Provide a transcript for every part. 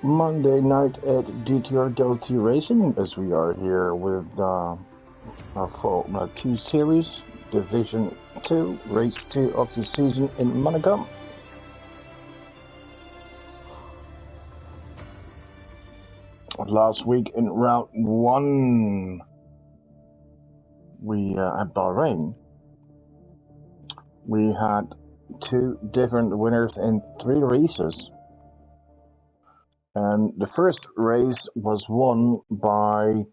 Monday night at DTR Delta Racing, as we are here with our Formula 2 series, Division 2, Race 2 of the season in Monaco. Last week in round 1, we at Bahrain, we had 2 different winners in 3 races. And the first race was won by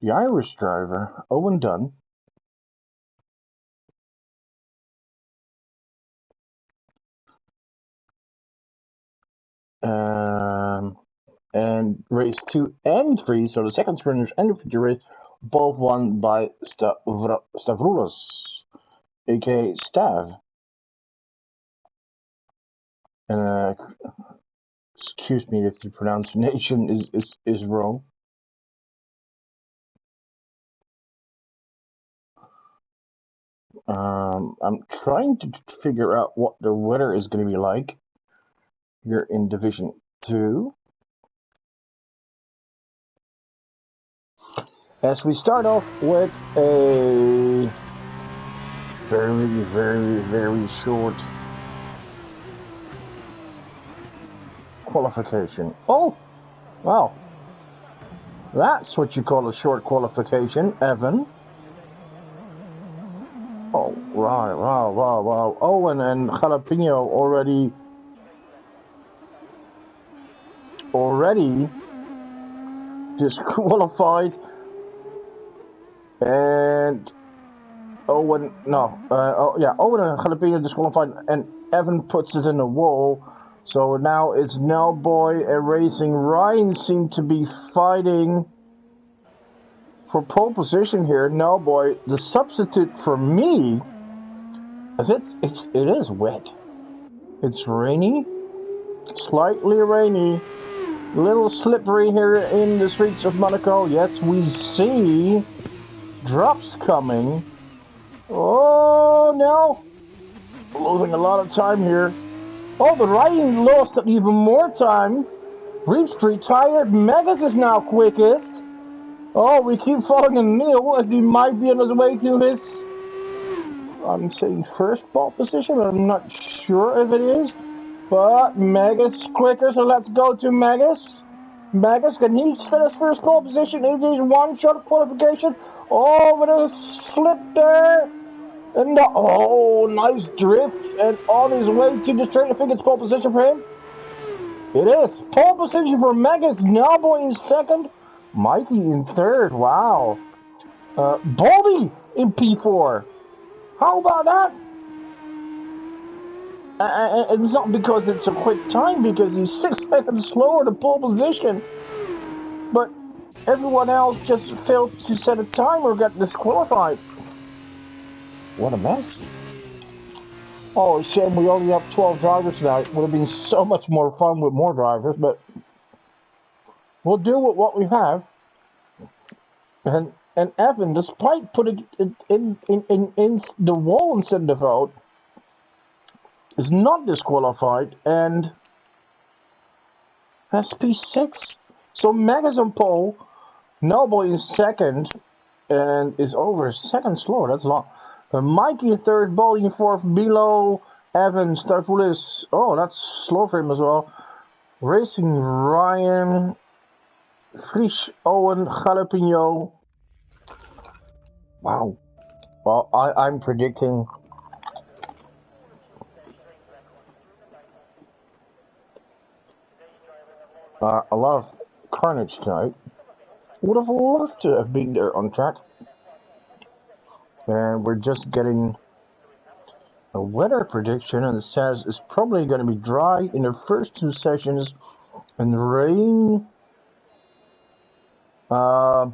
the Irish driver, Owen Dunn. And race 2 and 3, so the second sprinters and the future race, both won by Stavroulos, aka Stav. And excuse me if the pronunciation is wrong. I'm trying to figure out what the weather is going to be like here in Division 2. As we start off with a very short qualification. Oh, wow. That's what you call a short qualification, Evan. Oh, right, wow. Owen and Jalapeno already disqualified. And Owen and Jalapeno disqualified, and Evan puts it in the wall. So now it's Nellboy and Racing Ryan seem to be fighting for pole position here. Nellboy, the substitute for me, as it is wet. It's rainy, slightly rainy, a little slippery here in the streets of Monaco. Yet we see drops coming. Oh no! Losing a lot of time here. Oh, the Ryan lost even more time. Reeves retired. Megas is now quickest. Oh, we keep following Neil as he might be on his way to his, I'm saying first pole position, but I'm not sure if it is. But Megas quicker, so let's go to Megas. Megas, can he set his first pole position? It is one shot qualification. Oh, with a slip there. And nice drift. And on his way to the straight. I think it's pole position for him. It is. Pole position for Megas. Nellboy in second. Mikey in third. Wow. Baldy in P4. How about that? And it's not because it's a quick time, because he's 6 seconds slower to pole position. But everyone else just failed to set a time or got disqualified. What a mess. Oh, shame we only have 12 drivers tonight. Would have been so much more fun with more drivers, but we'll do with what we have. And Evan, despite putting it in the wall instead of the vote, is not disqualified and has P6. So Megas on pole, Nellboy in second, and is over a second slower. That's long. Mikey in third, Baldy in fourth, below Evan, Starfulis. Oh, that's slow for him as well. Racing Ryan, Frisch, Owen, Jalapeno. Wow. Well, I'm predicting a lot of carnage tonight. Would have loved to have been there on track. And we're just getting a weather prediction, and it says it's probably going to be dry in the first 2 sessions and rain in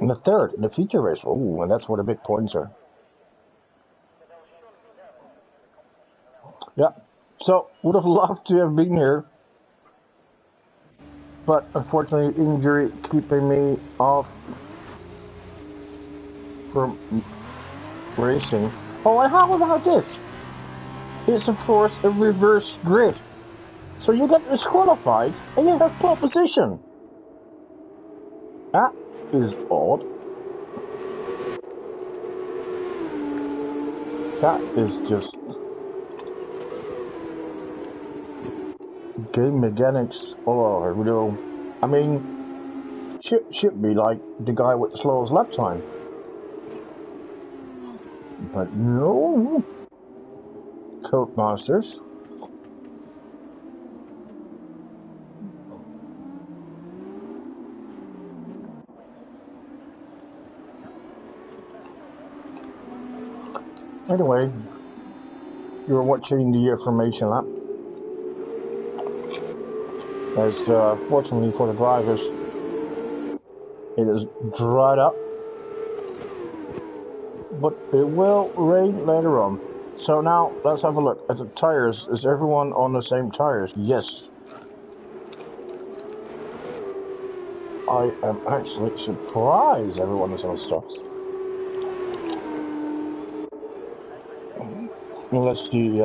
the third, in the feature race. Oh, and that's where the big points are. Yeah, so would have loved to have been here, but unfortunately injury keeping me off from racing. Oh, and how about this? It's of course a reverse grid. So you get disqualified and you have pole position. That is odd. That is just game mechanics all over. You know, I mean, should be like the guy with the slowest lap time. But no, Codemasters. Anyway, you're watching the information lap. As fortunately for the drivers, it is dried up, but it will rain later on. So now let's have a look at the tires. Is everyone on the same tires? Yes. I am actually surprised everyone is on softs. Unless the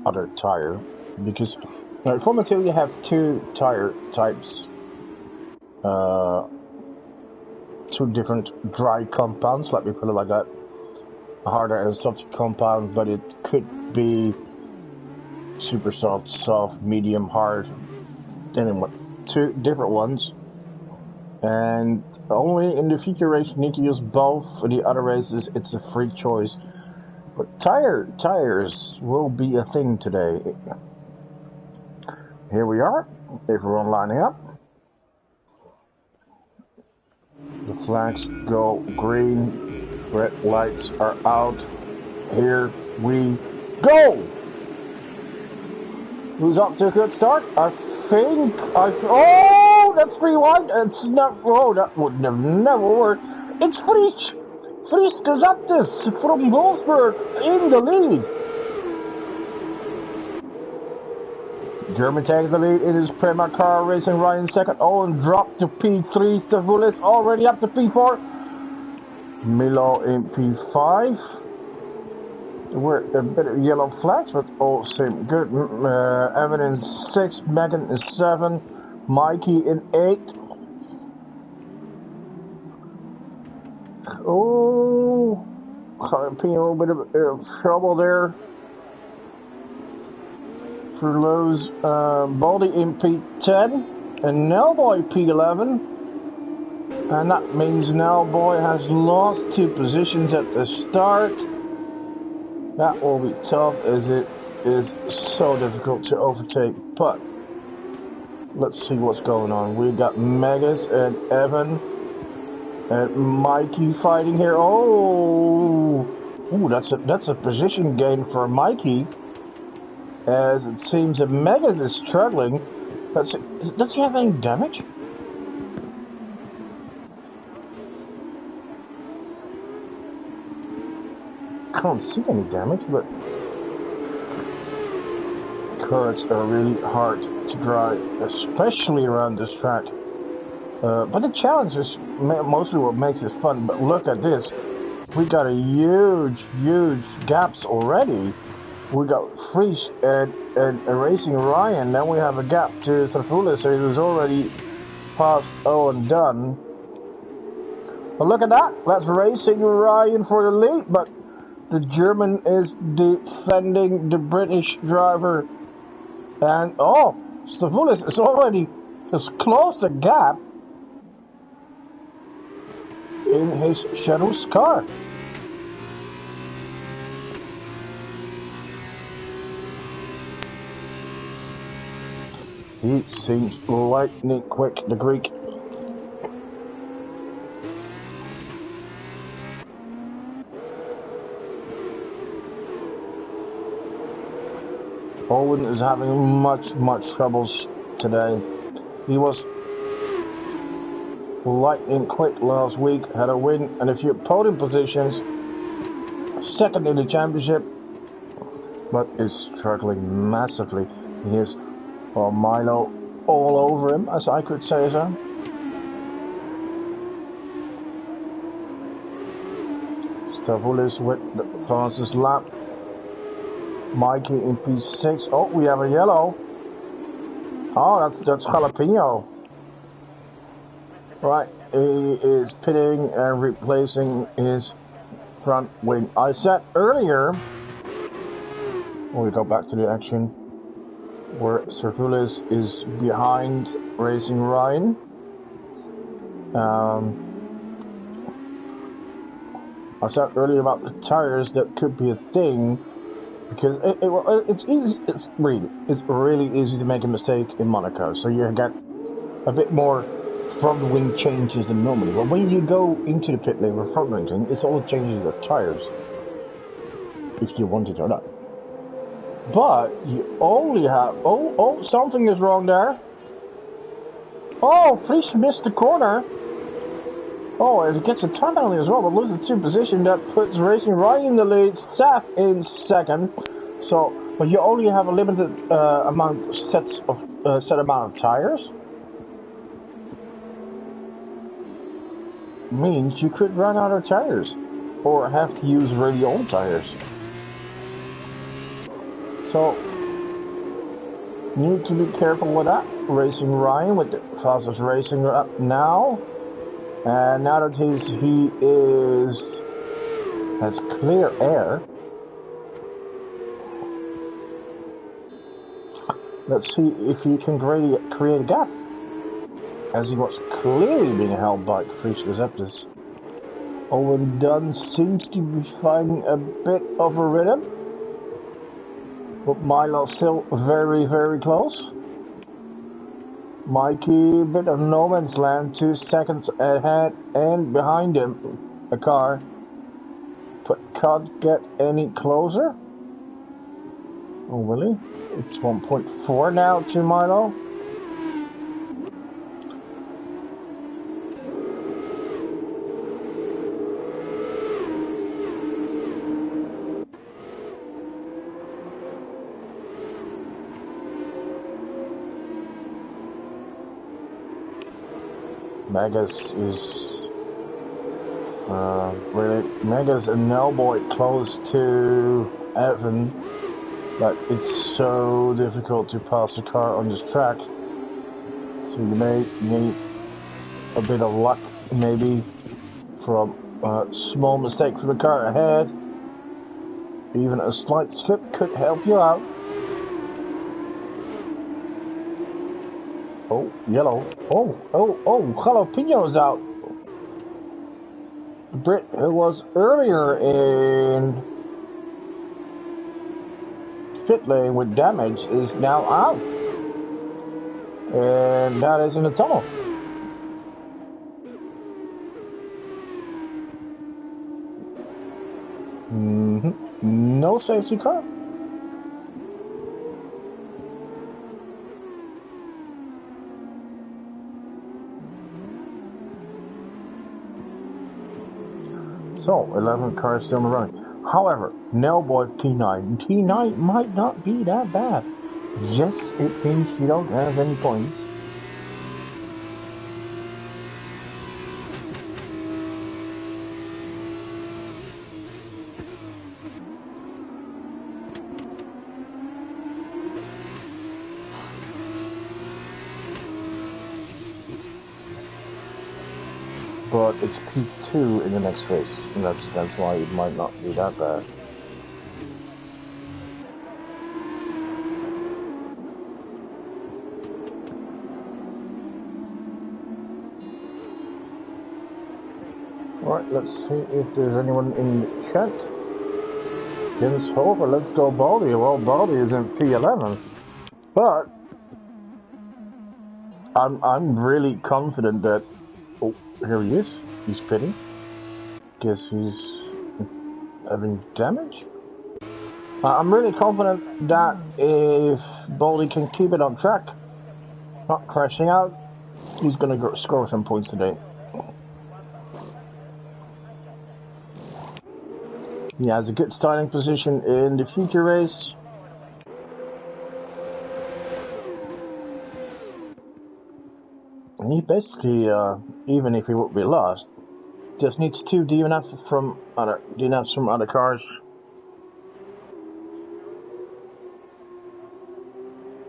other tire, because for material you have two tire types, two different dry compounds, let me put it like that. A harder and soft compound, but it could be super soft, soft, medium, hard, then what, two different ones. And only in the future race you need to use both. For the other races it's a free choice. But tires will be a thing today. Here we are, everyone lining up. The flags go green, red lights are out. Here we go! Who's up to a good start? Oh, that's free wide. It's not. Oh, that would never work. It's Frisch. Frisch gesagt this from Wolfsburg in the lead. German takes the lead in his Prema car, racing Ryan second. Owen dropped to P3. Stavoulis already up to P4. Milo in P5. There were a bit of yellow flags, but all seem good. Evan in 6, Megan in 7, Mikey in 8. Oh, a little bit of trouble there for Lowe's. Baldy in P10 and Nellboy P11. And that means Nellboy has lost 2 positions at the start. That will be tough, as it is so difficult to overtake. But let's see what's going on. We got Megas and Evan and Mikey fighting here. Oh, ooh, that's a position gain for Mikey, as it seems that Megas is struggling. Does he have any damage? I don't see any damage, but carts are really hard to drive, especially around this track. But the challenge is mostly what makes it fun. But look at this. We got a huge gaps already. We got Frisch and Racing Ryan. Then we have a gap to Stavoulis, so who's already past Owen Dunn. But look at that. That's Racing Ryan for the lead, but the German is defending the British driver. And, oh, Stavoulis is already has closed the gap in his Shadow's car. He seems lightning quick, the Greek. Owen is having much troubles today. He was lightning quick last week, had a win and a few podium positions, second in the championship, but is struggling massively. He is Milo all over him, as I could say so. Tavulis with the fastest lap. Mikey in P6. Oh, we have a yellow. Oh, that's Jalapeno. Right, he is pitting and replacing his front wing. I said earlier, we go back to the action, where Servulis is behind Racing Ryan. I said earlier about the tires, that could be a thing, because it's easy. It's really easy to make a mistake in Monaco. So you get a bit more front wing changes than normally. But when you go into the pit lane with front wing, it's all changes the tires, if you want it or not. But you only have something is wrong there. Oh, Frisch missed the corner. Oh, and it gets a time penalty as well, but loses 2 position. That puts Racing Ryan in the lead, Seth in second. So, but you only have a limited set amount of tires. Means you could run out of tires, or have to use really old tires. So, need to be careful with that. Racing Ryan with the fastest racing up now. And now that he has clear air, let's see if he can create a gap, as he was clearly being held by Frisch Deceptus. Owen Dunn seems to be finding a bit of a rhythm, but Milo still very, very close. Mikey, bit of no man's land, 2 seconds ahead and behind him a car, but can't get any closer. Oh really? It's 1.4 now to Milo. Megas is Megas and Nellboy close to Evan, but it's so difficult to pass the car on this track. So you may need a bit of luck, maybe, from a small mistake from the car ahead. Even a slight slip could help you out. Oh, yellow. Oh, Jalapeno's out. The Brit who was earlier in pit lane with damage is now out. And that is in the tunnel. No safety car. So, 11 cars still in the running. However, Nellboy T9. T9 might not be that bad. Yes, it means you don't have any points. But it's P2 in the next race, and that's why it might not be that bad. Alright, let's see if there's anyone in the chat. Jens Hofer, let's go Baldy. Well, Baldy is in P11, but I'm really confident that. Oh, here he is. He's pitting. Guess he's having damage. I'm really confident that if Baldy can keep it on track, not crashing out, he's going to score some points today. He has a good starting position in the future race. And he basically, even if he would be lost, Just needs 2 DNFs from other cars.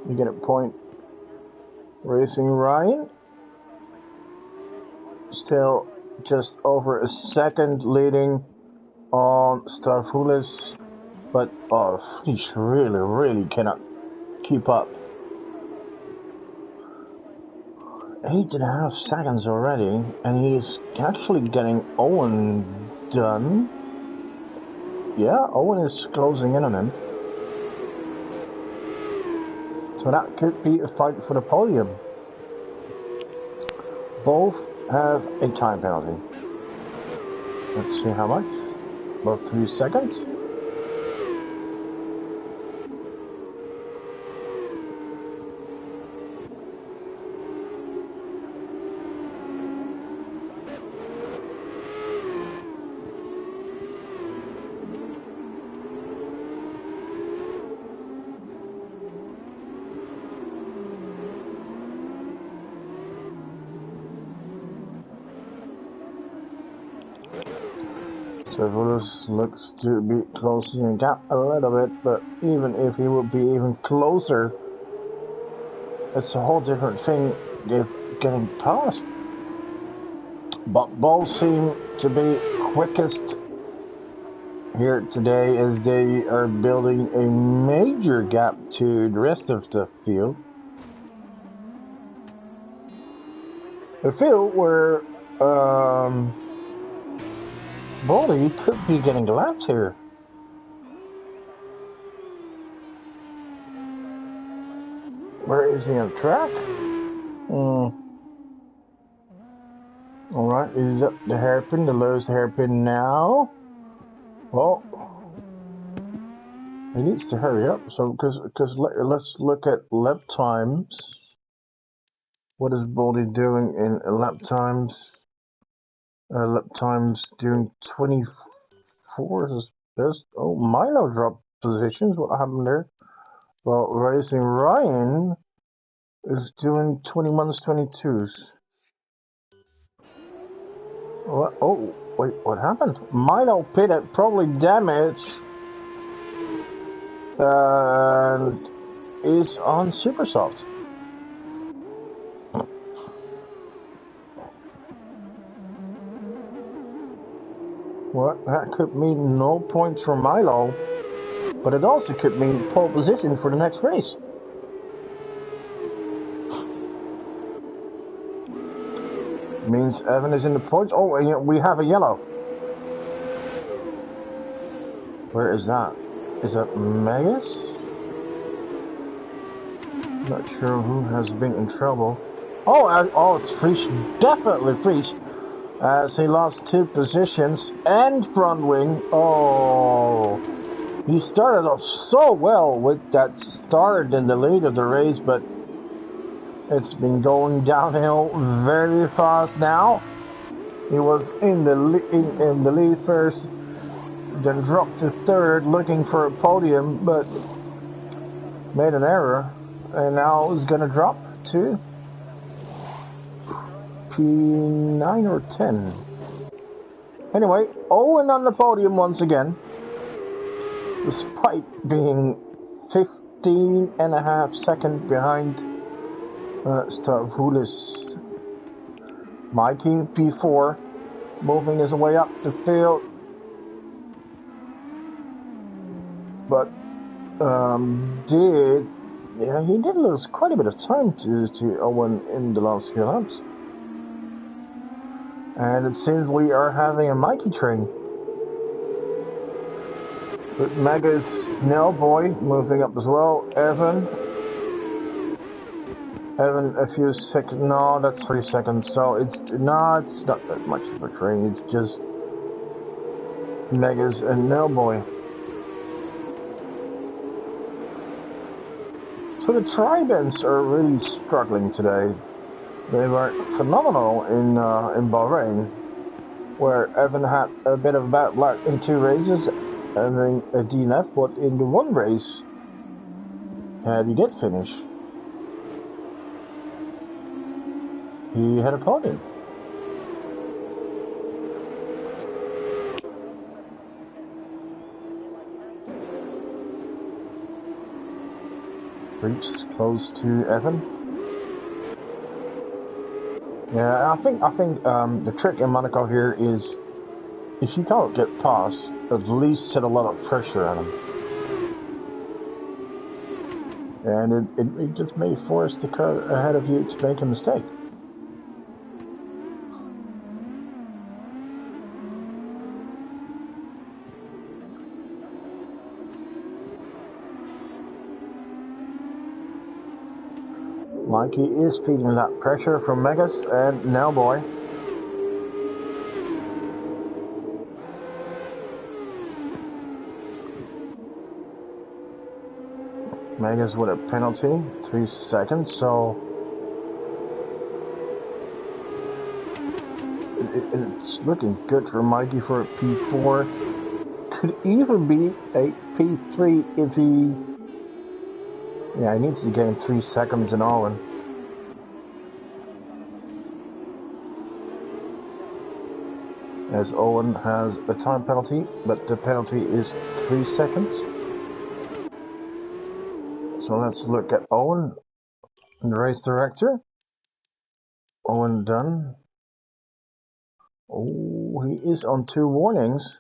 You get a point. Racing Ryan. Still just over a second leading on Starfulis. But he really cannot keep up. 8.5 seconds already, and he's actually getting Owen done. Yeah, Owen is closing in on him. So that could be a fight for the podium. Both have a time penalty. Let's see how much. About 3 seconds. Cerberus looks to be closing the gap a little bit, but even if he would be even closer, it's a whole different thing getting past. But both seem to be quickest here today as they are building a major gap to the rest of the field. A field where Bolly could be getting laps here. Where is he on track? Alright, he's up the hairpin, the lowest hairpin now. Well, he needs to hurry up. So, let's look at lap times. What is Boldy doing in lap times? Lap times doing 24 is best. Oh, Milo dropped positions. What happened there? Well, Racing Ryan is doing 21s, 22s. What? Oh, wait, what happened? Milo pitted, probably damaged, and is on super soft. Well, that could mean no points for Milo, but it also could mean pole position for the next race. Means Evan is in the points. Oh, and we have a yellow. Where is that? Is that Megas? Not sure who has been in trouble. Oh, it's Frisch. Definitely Frisch. As he lost 2 positions and front wing. Oh, he started off so well with that start in the lead of the race, but it's been going downhill very fast now. He was in the lead first, then dropped to 3rd, looking for a podium, but made an error, and now is going to drop to P9 or 10. Anyway, Owen on the podium once again, despite being 15.5 seconds behind Starvulis. Mikey P4 moving his way up the field, but he did lose quite a bit of time to Owen in the last few laps. And it seems we are having a Mikey train. With Mega's Nellboy moving up as well. Evan, a few seconds. No, that's 3 seconds. So it's not that much of a train. It's just Megas and Nellboy. So the Tribans are really struggling today. They were phenomenal in Bahrain, where Evan had a bit of a bad luck in 2 races, having a DNF, but in the 1 race, he did finish. He had a podium. Reaches close to Evan. Yeah, I think the trick in Monaco here is if you can't get past, at least set a lot of pressure on him. And it just may force the car ahead of you to make a mistake. Mikey is feeding that pressure from Megas and now boy. Megas with a penalty, 3 seconds, so it's looking good for Mikey for a P4. Could even be a P3 if he... Yeah, he needs to gain 3 seconds in all. As Owen has a time penalty, but the penalty is 3 seconds. So let's look at Owen, the race director. Owen done. Oh, he is on 2 warnings.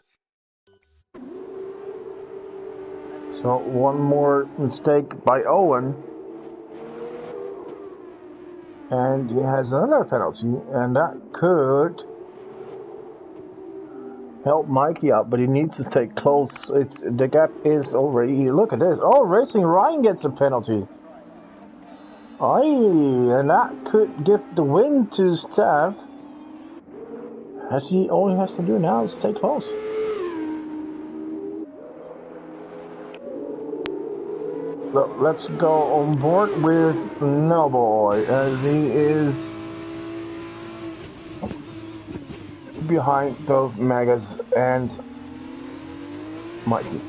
So one more mistake by Owen. And he has another penalty, and that could help Mikey out, but he needs to stay close. The gap is already, look at this. Oh, Racing Ryan gets a penalty. And that could give the win to Steph. All he has to do now is stay close. So let's go on board with Noboy, as he is behind both Megas and Mikey.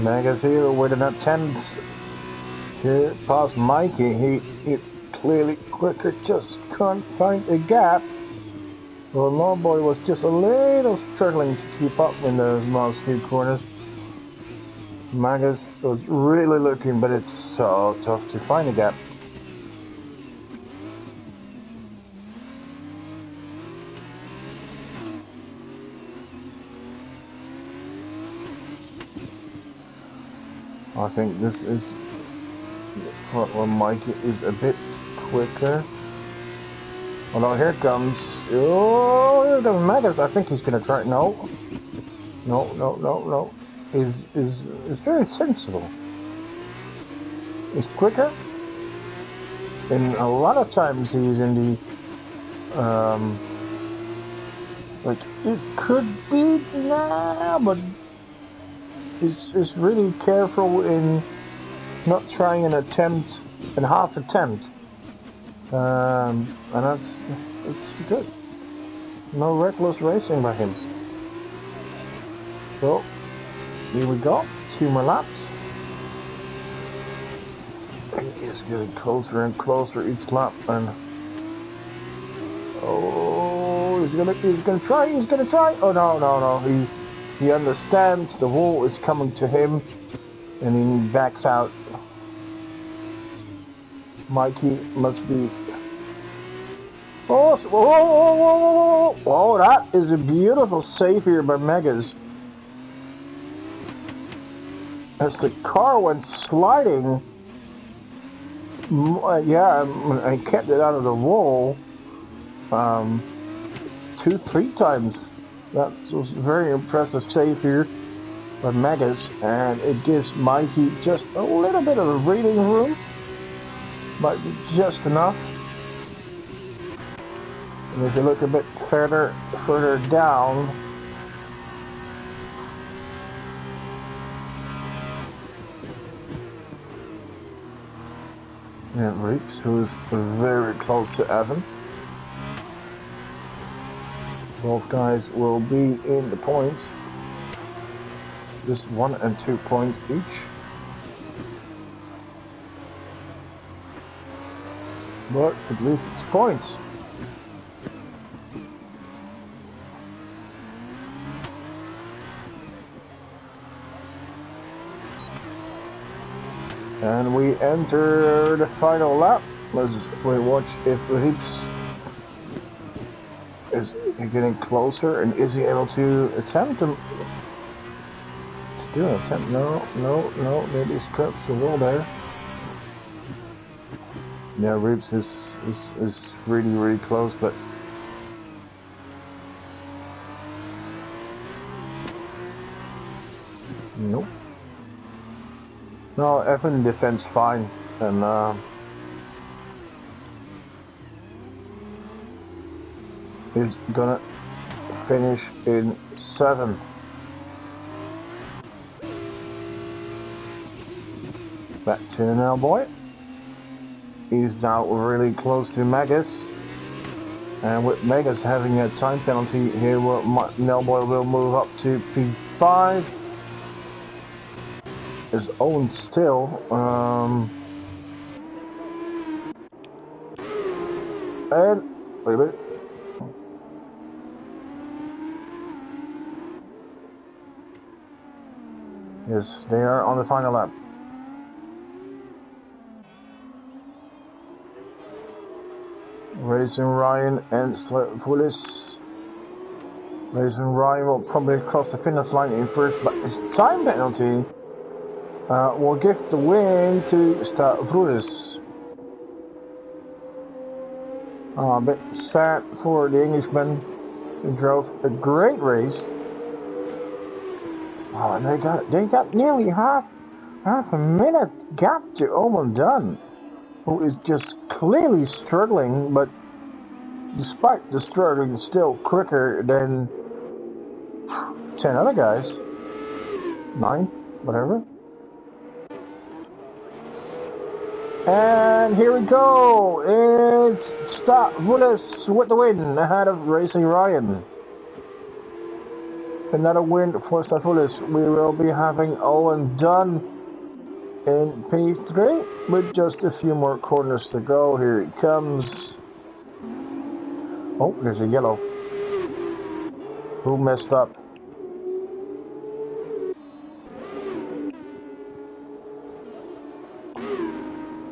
Megas here with an attempt to pass Mikey. He clearly quicker, just can't find a gap. Well, Lawboy was just a little struggling to keep up in those last few corners. Megas was really looking, but it's so tough to find a gap. I think this is where Mikey is a bit quicker. Although here comes Megas. I think he's gonna try. No. Is very sensible. He's quicker. And a lot of times he's in the like it could be now, but is really careful in not trying an half attempt, and that's good. No reckless racing by him. So here we go, 2 more laps. He is getting closer and closer each lap, and he's gonna try. Oh no. He understands the wall is coming to him, and he backs out. Mikey must be... Oh, that is a beautiful save here by Megas. As the car went sliding, I kept it out of the wall 2-3 times. That was a very impressive save here by Megas, and it gives Mikey just a little bit of a breathing room, but just enough. And if you look a bit further down, And Reeves, who's very close to Evan. Both guys will be in the points. Just 1 and 2 points each. But at least it's points. And we enter the final lap. Let's we watch if Reeves is getting closer, and is he able to attempt to do an attempt? No, maybe scraps the wall there. Yeah, Reeves is really close, but nope. No, Evan defends fine, and he's gonna finish in 7th. Back to the now boy. He's now really close to Magus, and with Magus having a time penalty here, Nelboy will move up to P5. Is Owen still, and wait a minute. Yes, they are on the final lap. Racing Ryan and Fulis. Racing Ryan will probably cross the finish line in first, but his time penalty will give the win to Stavridis. A bit sad for the Englishman who drove a great race. Oh, and they got nearly half a minute gap to Owen Dunn, who is just clearly struggling, but despite the struggling, still quicker than 10 other guys. 9, whatever. And here we go. It's Stavridis with the win ahead of Racing Ryan. Another win for Stavridis. We will be having Owen Dunn in P3 with just a few more corners to go. Here it comes. Oh, there's a yellow. Who messed up?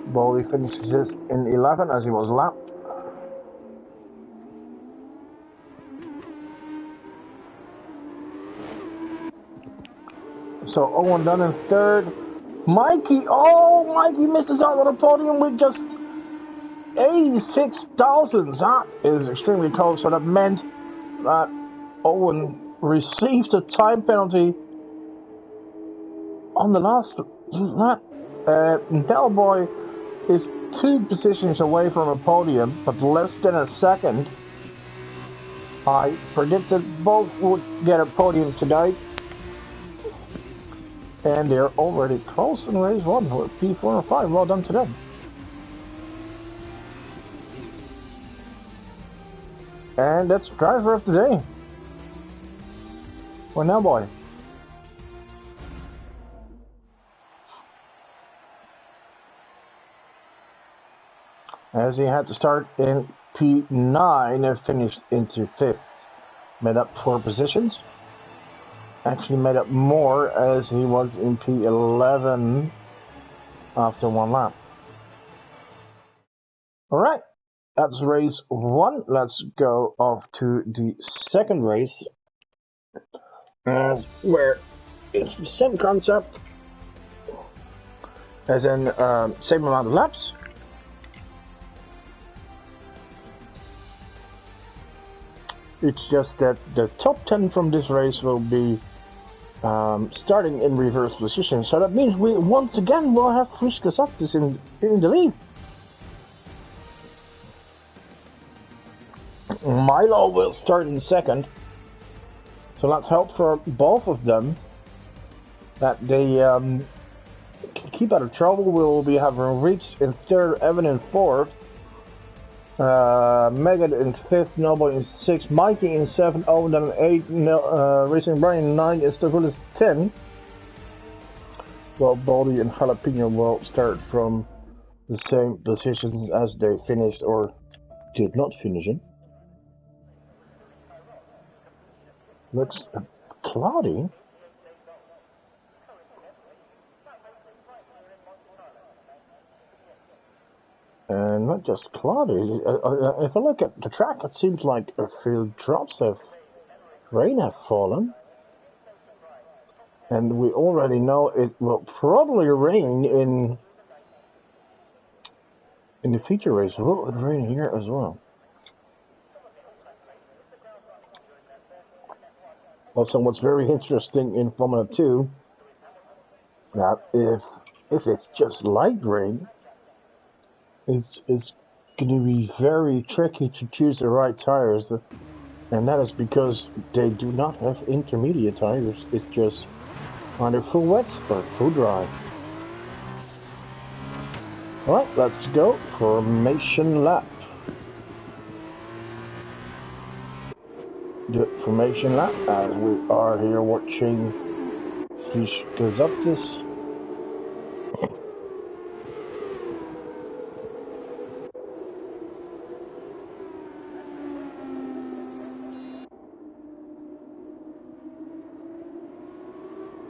Bowley finishes this in 11 as he was lapped. So Owen Dunn in 3rd. Mikey misses out on the podium with just 86 thousandths. That is extremely close. So that meant that Owen received a time penalty on the last lap. Delboy is 2 positions away from a podium, but less than a second. I predicted both would get a podium tonight. And they're already close in race 1 for P4 and 5. Well done to them. And that's driver of the day. For now, boy. As he had to start in P9 and finished into 5th. Made up 4 positions. Actually made up more as he was in P11 after 1 lap. Alright, that's race 1. Let's go off to the second race. Where it's the same concept as in same amount of laps. It's just that the top 10 from this race will be starting in reverse position, so that means we once again will have Friska Saktis in the lead. Milo will start in 2nd, so let's hope for both of them that they keep out of trouble. We'll be having Reeps in third, Evan in fourth, Megan in fifth, Noble in sixth, Mikey in seventh, Owen in eighth, Racing Brian in ninth, and Stagulus 10. Well, Baldy and Jalapeno will start from the same positions as they finished or did not finish in. Looks cloudy. And not just cloudy. If I look at the track, it seems like a few drops of rain have fallen. And we already know it will probably rain in the feature race. Will it rain here as well? Also, what's very interesting in Formula 2, that if it's just light rain, it's going to be very tricky to choose the right tires, and that is because they do not have intermediate tires. It's just either full wet or full dry. Alright, let's go. Formation lap. The formation lap as we are here watching Fish goes up this.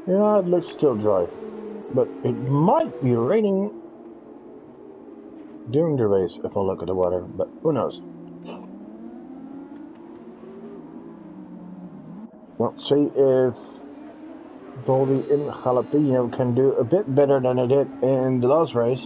Yeah, it looks still dry, but it might be raining during the race if I look at the weather, but who knows. Let's see if Baldy and Jalapeno can do a bit better than they did in the last race.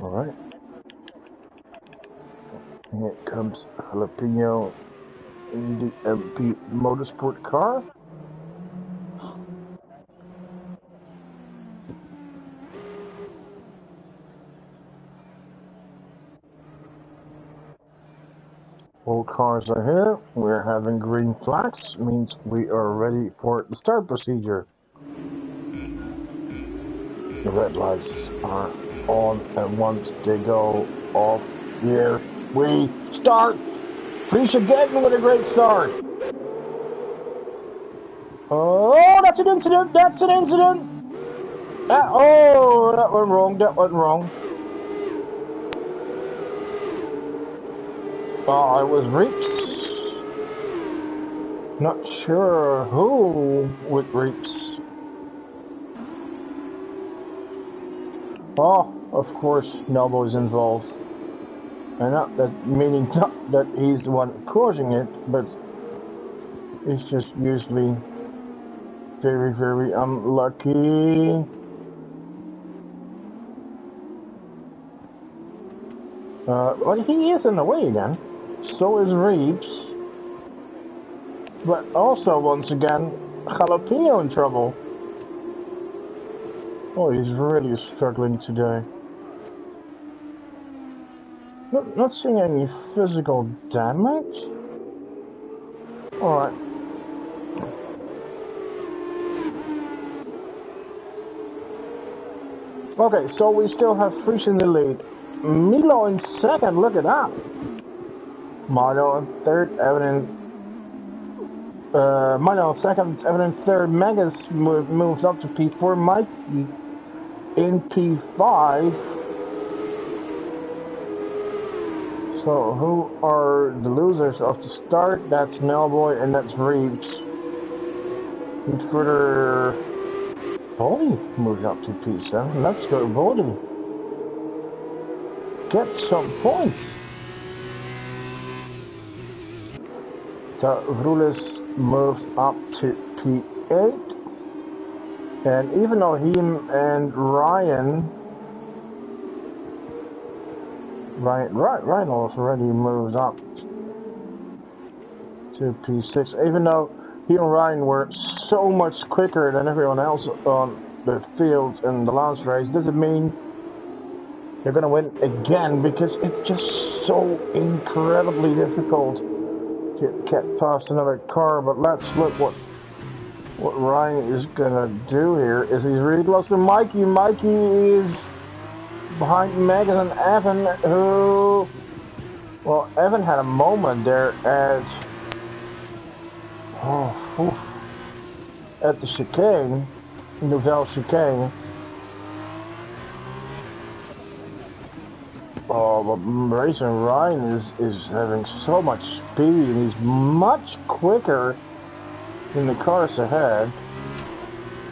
Alright. Here comes Jalapeno in the MP Motorsport car. All cars are here. We're having green flags, means we are ready for the start procedure. The red lights are on, and once they go off, here we start. Finish again with a great start. Oh, that's an incident. That's an incident. Oh, that went wrong. That went wrong. Oh, it was Reeps. Not sure who with Reeps. Oh, of course, Noble is involved. And not that, meaning not that he's the one causing it, but it's just usually very, very unlucky. Well, he is in the way again. So is Reeves. But also, once again, Jalapeno in trouble. Oh, he's really struggling today. Not seeing any physical damage? Alright. Okay, so we still have Frisch in the lead. Milo in second, look at that. Milo in third, Evan in Milo in second, Evan in third, Megas moved up to P4, Mike in P5. So who are the losers of the start? That's Melboy and that's Reeves. And further, Bodie moves up to P7. Let's go, Bodie. Get some points. So Rulis moves up to P8. And even though he and Ryan also already moved up to P6, even though he and Ryan were so much quicker than everyone else on the field in the last race, doesn't mean they're gonna win again, because it's just so incredibly difficult to get past another car. But let's look what Ryan is gonna do here. Is he's really close to Mikey. Mikey is behind Megan and Evan, who, well, Evan had a moment there at the chicane, Nouvelle chicane. Oh, but Racing Ryan is having so much speed, and he's much quicker than the cars ahead.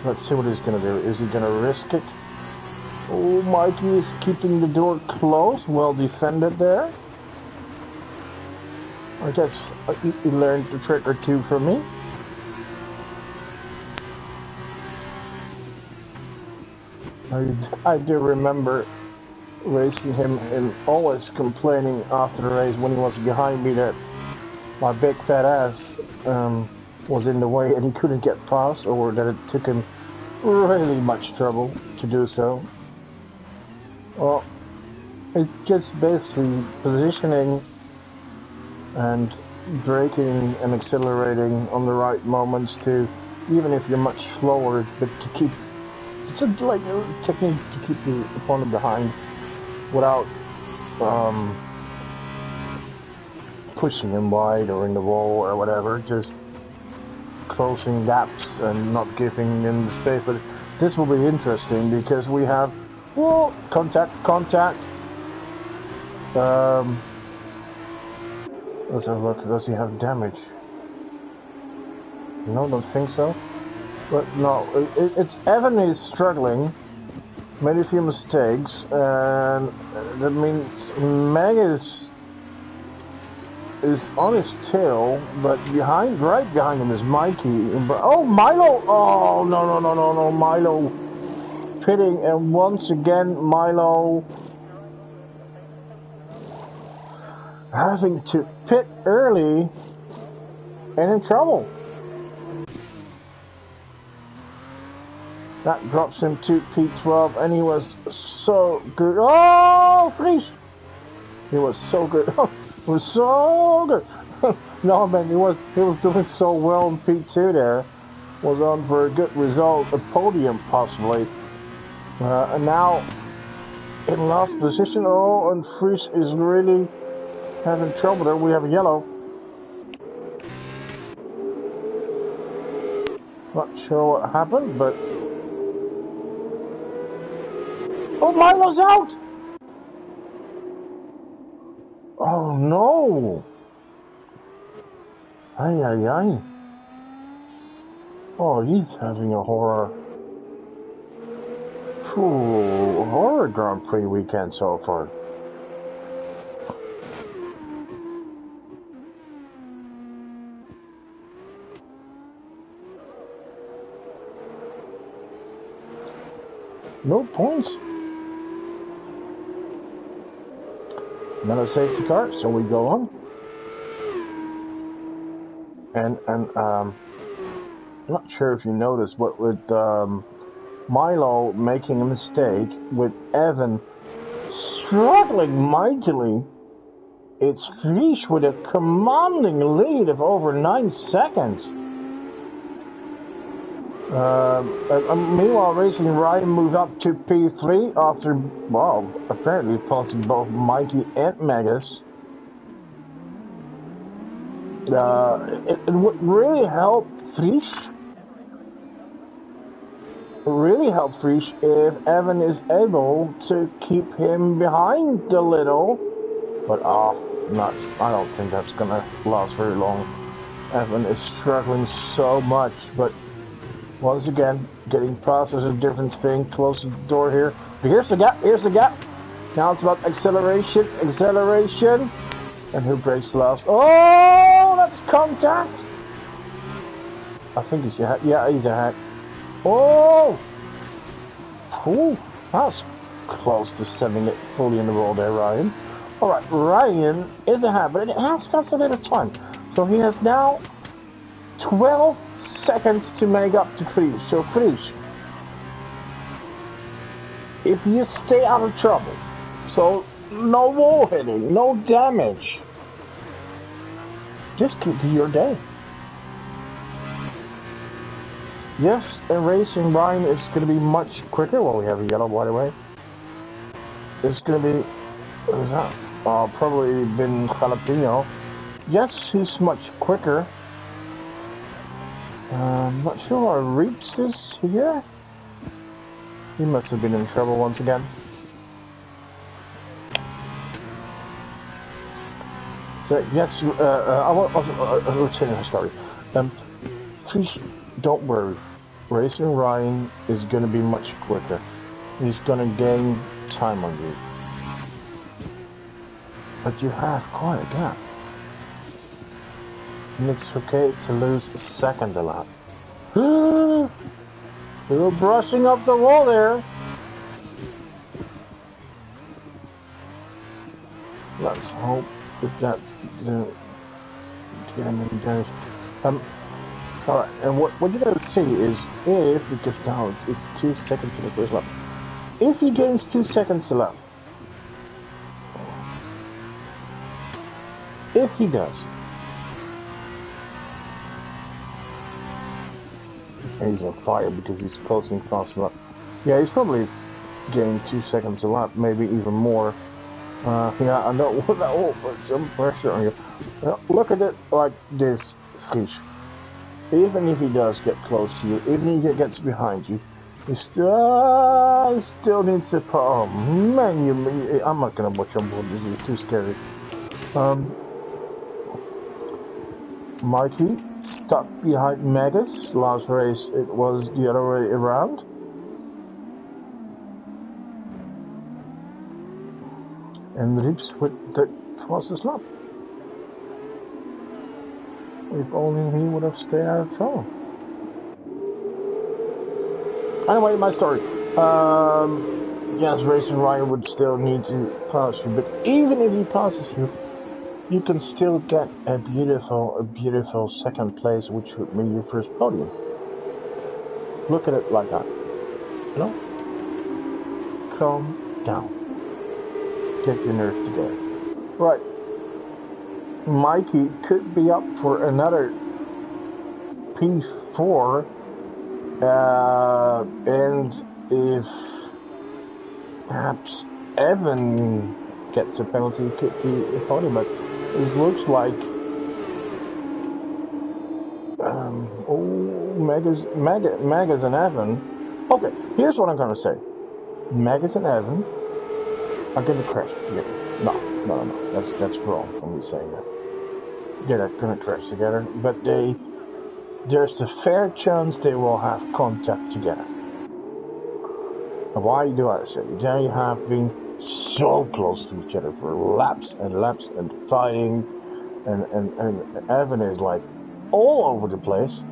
Let's see what he's gonna do. Is he gonna risk it? Oh, Mikey is keeping the door closed. Well defended there. I guess he learned a trick or two from me. I do remember racing him and always complaining after the race when he was behind me that my big fat ass was in the way and he couldn't get past, or that it took him really much trouble to do so. Well, it's just basically positioning and braking and accelerating on the right moments to, even if you're much slower, but to keep, it's like a technique to keep the opponent behind without pushing him wide or in the wall or whatever, just closing gaps and not giving him the space. But this will be interesting because we have, well, contact. Let's have a look. Does he have damage? No, don't think so. But no, it's Evan is struggling, made a few mistakes, and that means Meg is on his tail, but right behind him is Mikey. Oh, Milo! Oh, no, Milo pitting, and once again Milo having to pit early and in trouble. That drops him to P12, and he was so good. Oh, Fries! He was so good. He was so good. No, man, he was doing so well in P2 there. Was on for a good result, a podium possibly. And now in last position. Oh, and Fries is really having trouble there. We have a yellow. Not sure what happened, but oh, Milo's out! Oh no! Ay. Oh, he's having a horror Grand Prix weekend so far. No points. Another safety car, so we go on. And I'm not sure if you noticed, but with Milo making a mistake, with Evan struggling mightily, it's Fries with a commanding lead of over 9 seconds. Meanwhile, Racing Ryan moved up to P3 after, well, apparently passing both Mikey and Megas. It would really help Fries. If Evan is able to keep him behind a little. But not. I don't think that's gonna last very long. Evan is struggling so much, but once again, getting past is a different thing. Close the door here. But here's the gap. Here's the gap. Now it's about acceleration. Acceleration. And who breaks last? Oh, that's contact. I think he's ahead. Yeah, he's ahead. Oh! Ooh, that's close to sending it fully in the wall there, Ryan. Alright, Ryan is ahead, but it has got a little time. So he has now 12 seconds to make up to Frisch. So Frisch, if you stay out of trouble, so no wall hitting, no damage, this could be your day. Yes, and racing Ryan is going to be much quicker. Well, we have a yellow, by the way. It's going to be, what is that? Probably been Jalapeno. Yes, he's much quicker. I'm not sure Reeps is here. He must have been in trouble once again. So, yes, let's finish the story. Please don't worry. Racing Ryan is going to be much quicker. He's going to gain time on you. But you have quite a gap. And it's okay to lose a second a lap. You're brushing up the wall there. Let's hope that didn't get him any damage. Alright, and what you're going to see is if, because now it's 2 seconds in the first lap, if he gains 2 seconds a lap, if he does, and he's on fire because he's closing fast a lap, yeah, he's probably gained 2 seconds a lap, maybe even more. Yeah, I know that will put some pressure on you. Now, look at it like this, Frisch. Even if he does get close to you, even if he gets behind you, you still need to. Oh man, I'm not gonna watch on board. This is too scary. Mikey stuck behind Megas. Last race, it was the other way around. And Reeps with the fastest lap. If only he would have stayed out of trouble. Anyway, my story. Yes, Racing Ryan would still need to pass you, but even if he passes you, you can still get a beautiful second place, which would mean your first podium. Look at it like that. You know? Calm down. Get your nerves together. Right. Mikey could be up for another P4, and if perhaps Evan gets a penalty, it could be a podium, but it looks like Megas and Evan. Okay, here's what I'm gonna say. Megas and Evan are gonna crash together. No, that's wrong for me saying that. They're not gonna crash together, but there's a fair chance they will have contact together. Why do I say? They have been so close to each other for laps and laps and fighting, and Evan is like all over the place.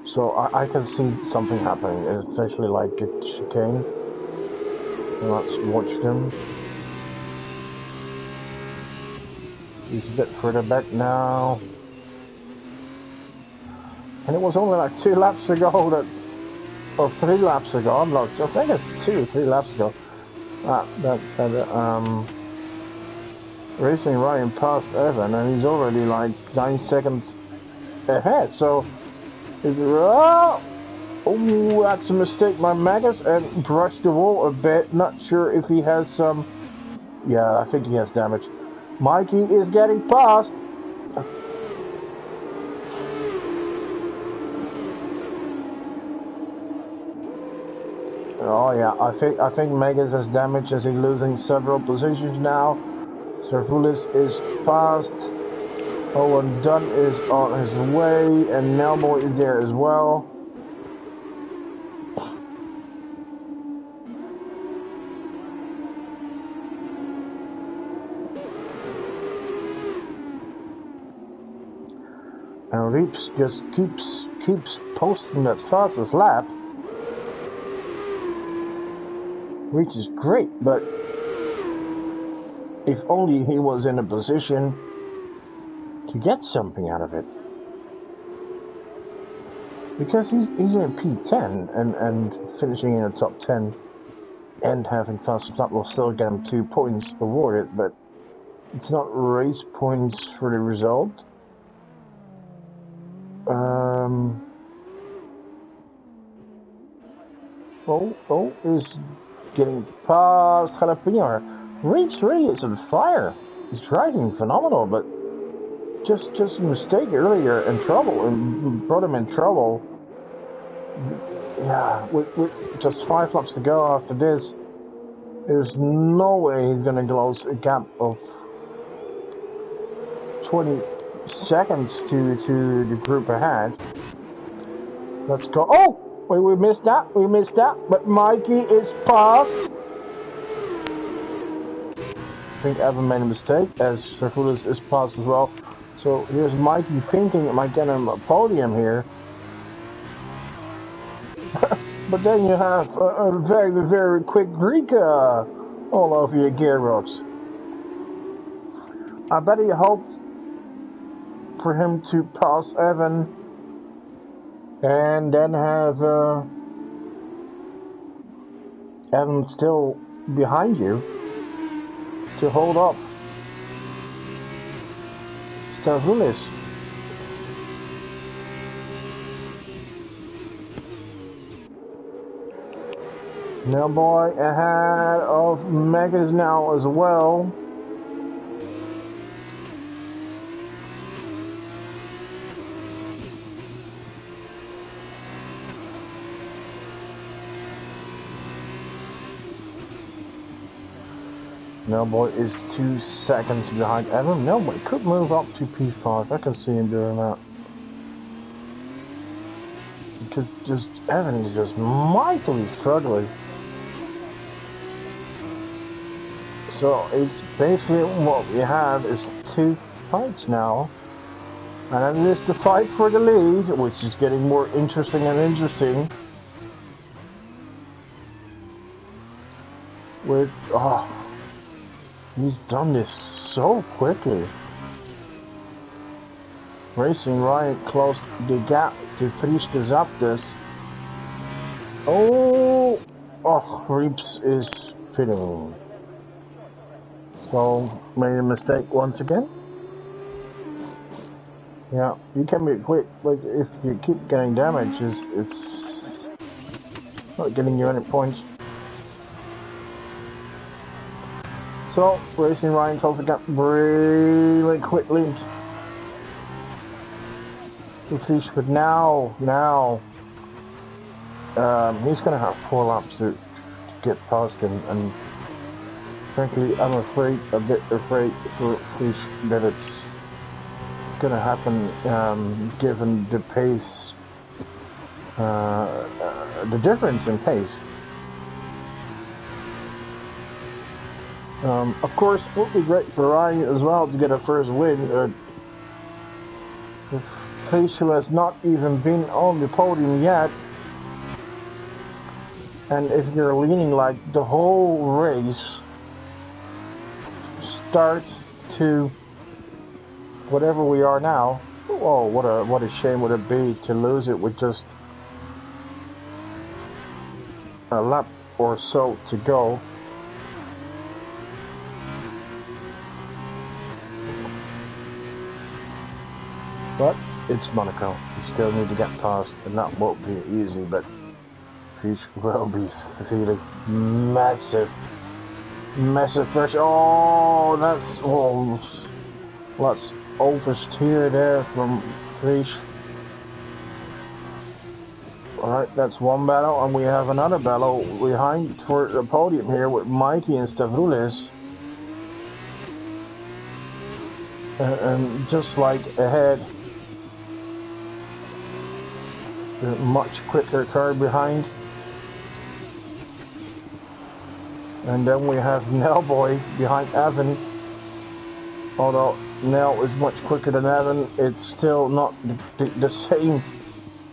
So I can see something happening, especially like a chicane. Let's watch them. He's a bit further back now. And it was only like 2 laps ago that, or 3 laps ago, I'm not, I think it's 2 or 3 laps ago, Racing Ryan passed Evan, and he's already like 9 seconds ahead, so, oh, that's a mistake by Magus, and brushed the wall a bit, not sure if he has some, yeah, I think he has damage. Mikey is getting past. Oh yeah, I think Megas has damage as he's losing several positions now. Servulis is fast. Owen Dunn is on his way, and Nelboy is there as well. And Reeps just keeps posting that fastest lap, which is great, but if only he was in a position to get something out of it. Because he's in P10 and finishing in the top 10 and having fastest lap will still get him 2 points awarded, but it's not race points for the result. Is getting past Jalapeno. Reach really is on fire. He's driving phenomenal, but just a mistake earlier and trouble, and brought him in trouble. Yeah, with just 5 laps to go after this, there's no way he's gonna close a gap of 20 seconds to the group ahead. Let's go. Oh! Wait, we missed that, but Mikey is past. I think Evan made a mistake, as Servulis is past as well. So here's Mikey thinking it might get him a podium here. But then you have a very, very quick Greek all over your gearbox. I bet he hoped for him to pass Evan and then have Evan still behind you to hold up Servulis. Nelboy ahead of Megas now as well. Nelboy is 2 seconds behind Evan. Nelboy could move up to P5. I can see him doing that. Because Evan is just mightily struggling. So it's basically what we have is 2 fights now. And then it is the fight for the lead, which is getting more interesting and interesting. With, he's done this so quickly. Racing Ryan closed the gap to finish the Zapdos. Reeps is pitting. So, made a mistake once again. Yeah, you can be quick, like if you keep getting damage, it's not getting you any points. So, Racing Ryan closed the gap really quickly to Fish, but now, he's gonna have 4 laps to get past him, and frankly, I'm a bit afraid for Fish that it's gonna happen, given the pace, the difference in pace. Of course, it would be great for Ryan as well to get a first win. Fish, who has not even been on the podium yet, and if you're leaning like the whole race starts to whatever we are now, oh, what a shame would it be to lose it with just a lap or so to go. But it's Monaco. You still need to get past, and that won't be easy, but Fish will be feeling massive pressure. That's oversteer there from Fish. Alright, that's one battle, and we have another battle behind for the podium here with Mikey and Stavroulis. And just like ahead, the much quicker car behind. And then we have Nellboy behind Evan. Although Nell is much quicker than Evan, it's still not the same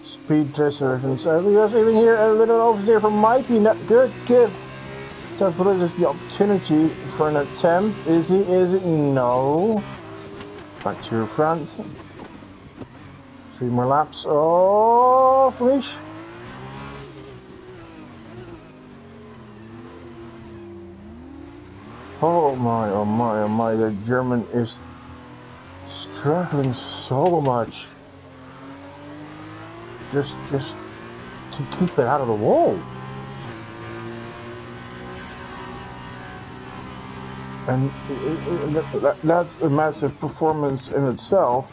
speed distance. So we just even here a little oversteer from Mikey. Not good. Give Stavroulis the opportunity for an attempt. Is he? Is it? No. Back to your front. 3 more laps. Oh, finish. Oh my, oh my, oh my, the German is struggling so much. Just to keep it out of the wall. And that's a massive performance in itself.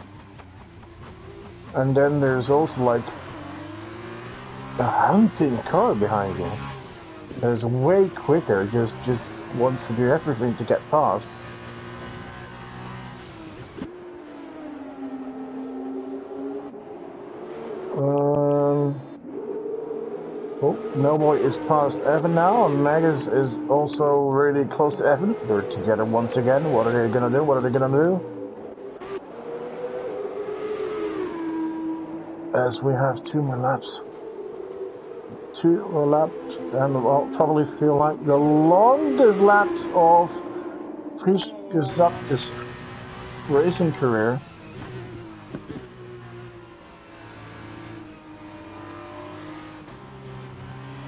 And then there's also like a hunting car behind you. That's way quicker, just wants to do everything to get past. Oh, Nellboy is past Evan now, and Magus is also really close to Evan. They're together once again. What are they gonna do? What are they gonna do? As we have 2 more laps. 2 more laps, and I'll probably feel like the longest laps of Fries Gesagte's racing career.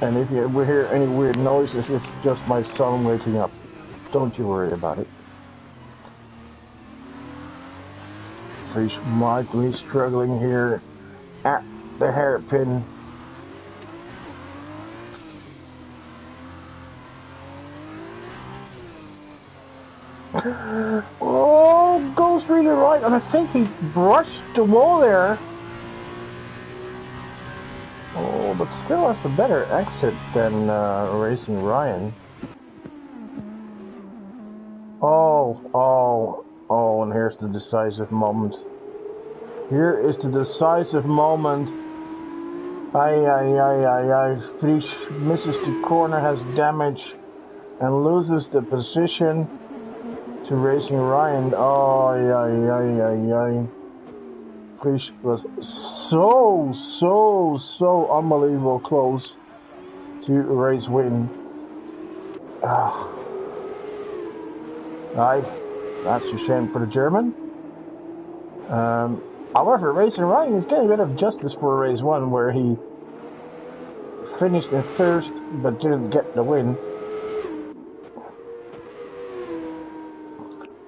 And if you ever hear any weird noises, it's just my son waking up. Don't you worry about it. Fries mightily struggling here at the hairpin. Oh, goes really right, and I think he brushed the wall there. Oh, but still has a better exit than Racing Ryan. Oh, and here's the decisive moment. Here is the decisive moment. Fries misses the corner, has damage, and loses the position to Racing Ryan. Fries was so unbelievable close to a race win. That's a shame for the German. However, Racing Ryan is getting a bit of justice for race 1, where he finished in first but didn't get the win.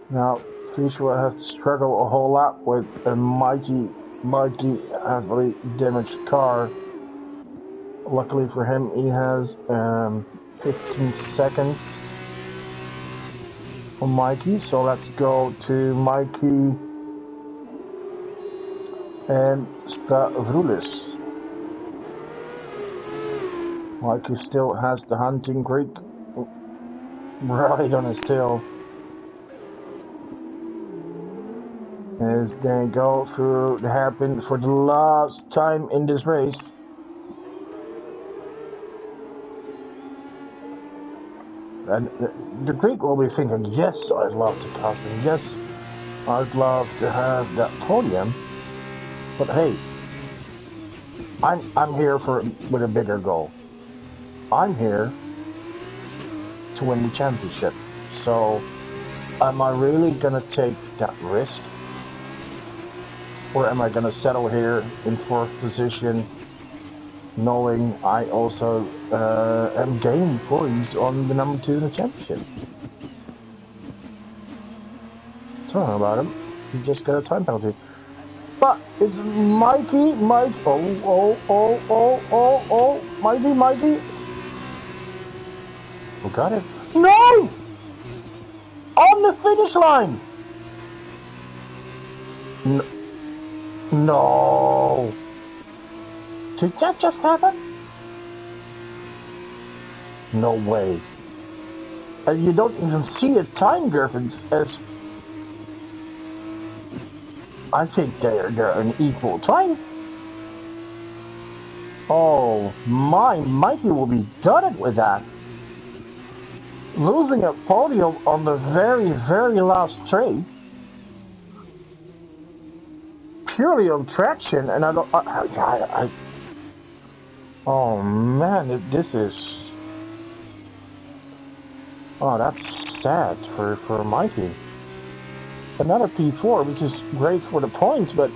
Now, Fries will have to struggle a whole lot with a mighty, heavily damaged car. Luckily for him, he has 15 seconds on Mikey. So let's go to Mikey and Stavroulis. Mikey still has the hunting Greek right on his tail. As they go through the hairpin for the last time in this race. And the Greek will be thinking, yes, I'd love to pass him, yes, I'd love to have that podium. But hey, I'm here with a bigger goal. I'm here to win the championship. So, am I really gonna take that risk? Or am I gonna settle here in 4th position, knowing I also am gaining points on the number 2 in the championship? Don't know about him. He just got a time penalty. But it's Mikey. Oh, Mikey. We got it. No! On the finish line! No! Did that just happen? No way. And you don't even see a time difference as... I think they're an equal time. Oh, Mikey will be gutted with that. Losing a podium on the very, very last straight. Purely on traction, and I don't... oh man, this is... Oh, that's sad for Mikey. Another P4, which is great for the points, but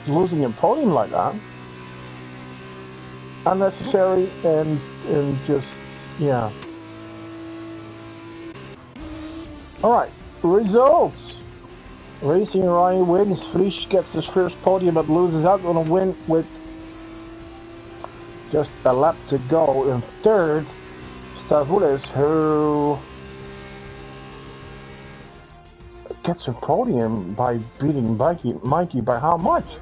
losing a podium like that, unnecessary and just, yeah. All right, results. Racing Ryan wins. Vries gets his first podium, but loses out on a win with just a lap to go. In third, Stavulis, who gets a podium by beating Mikey by how much?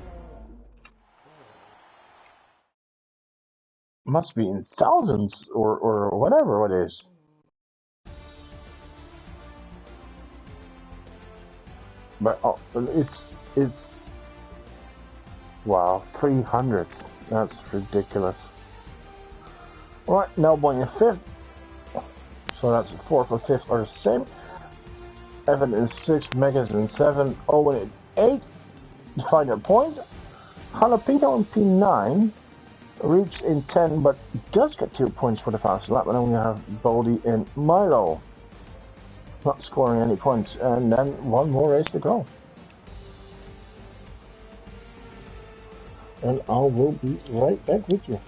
Must be in thousands or whatever it is. But oh, it's wow, 300. That's ridiculous. All right, now going in fifth. So that's fourth or fifth are the same. Evan in sixth, Megas in seventh, Owen in eighth. To find a point. Jalapeno in P9. Reeves in 10, but does get 2 points for the fastest lap. And then we have Boldy and Milo. Not scoring any points. And then one more race to go. And I will be right back with you.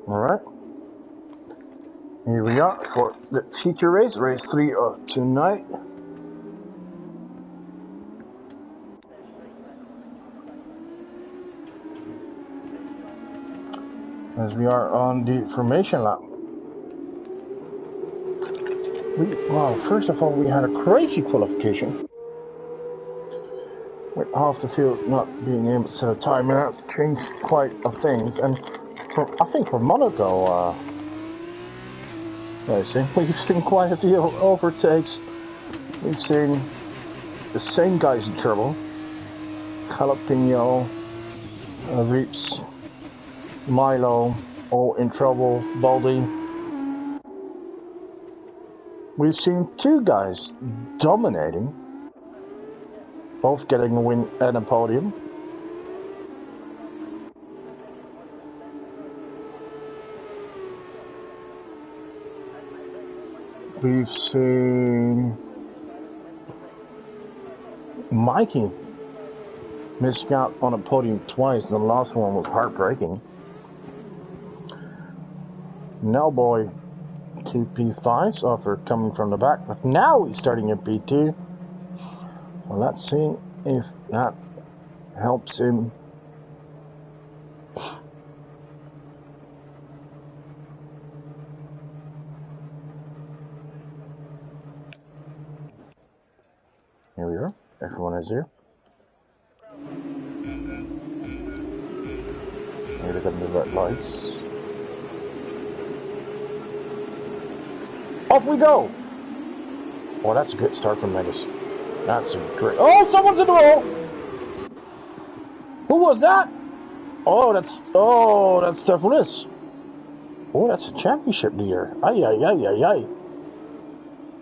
Alright, here we are for the feature race 3 of tonight. As we are on the formation lap. Well, first of all, we had a crazy qualification. With half the field not being able to set a time, and that changed quite a things. And I think for Monaco, we've seen quite a few overtakes. We've seen the same guys in trouble. Jalapeno, Reeps, Milo, all in trouble. Baldy. We've seen 2 guys dominating, both getting a win and a podium. We've seen Mikey missing out on a podium twice. The last one was heartbreaking. Nellboy to P5's offer coming from the back, but now he's starting at P2. Well, let's see if that helps him. Here we are. Everyone is here. Here they come the red lights. Off we go! Oh, that's a good start from Megas. That's a great... Oh, someone's in the roll! Who was that? Oh, that's Stephanus. Oh, that's a championship leader. Ay, ay, ay, ay, ay.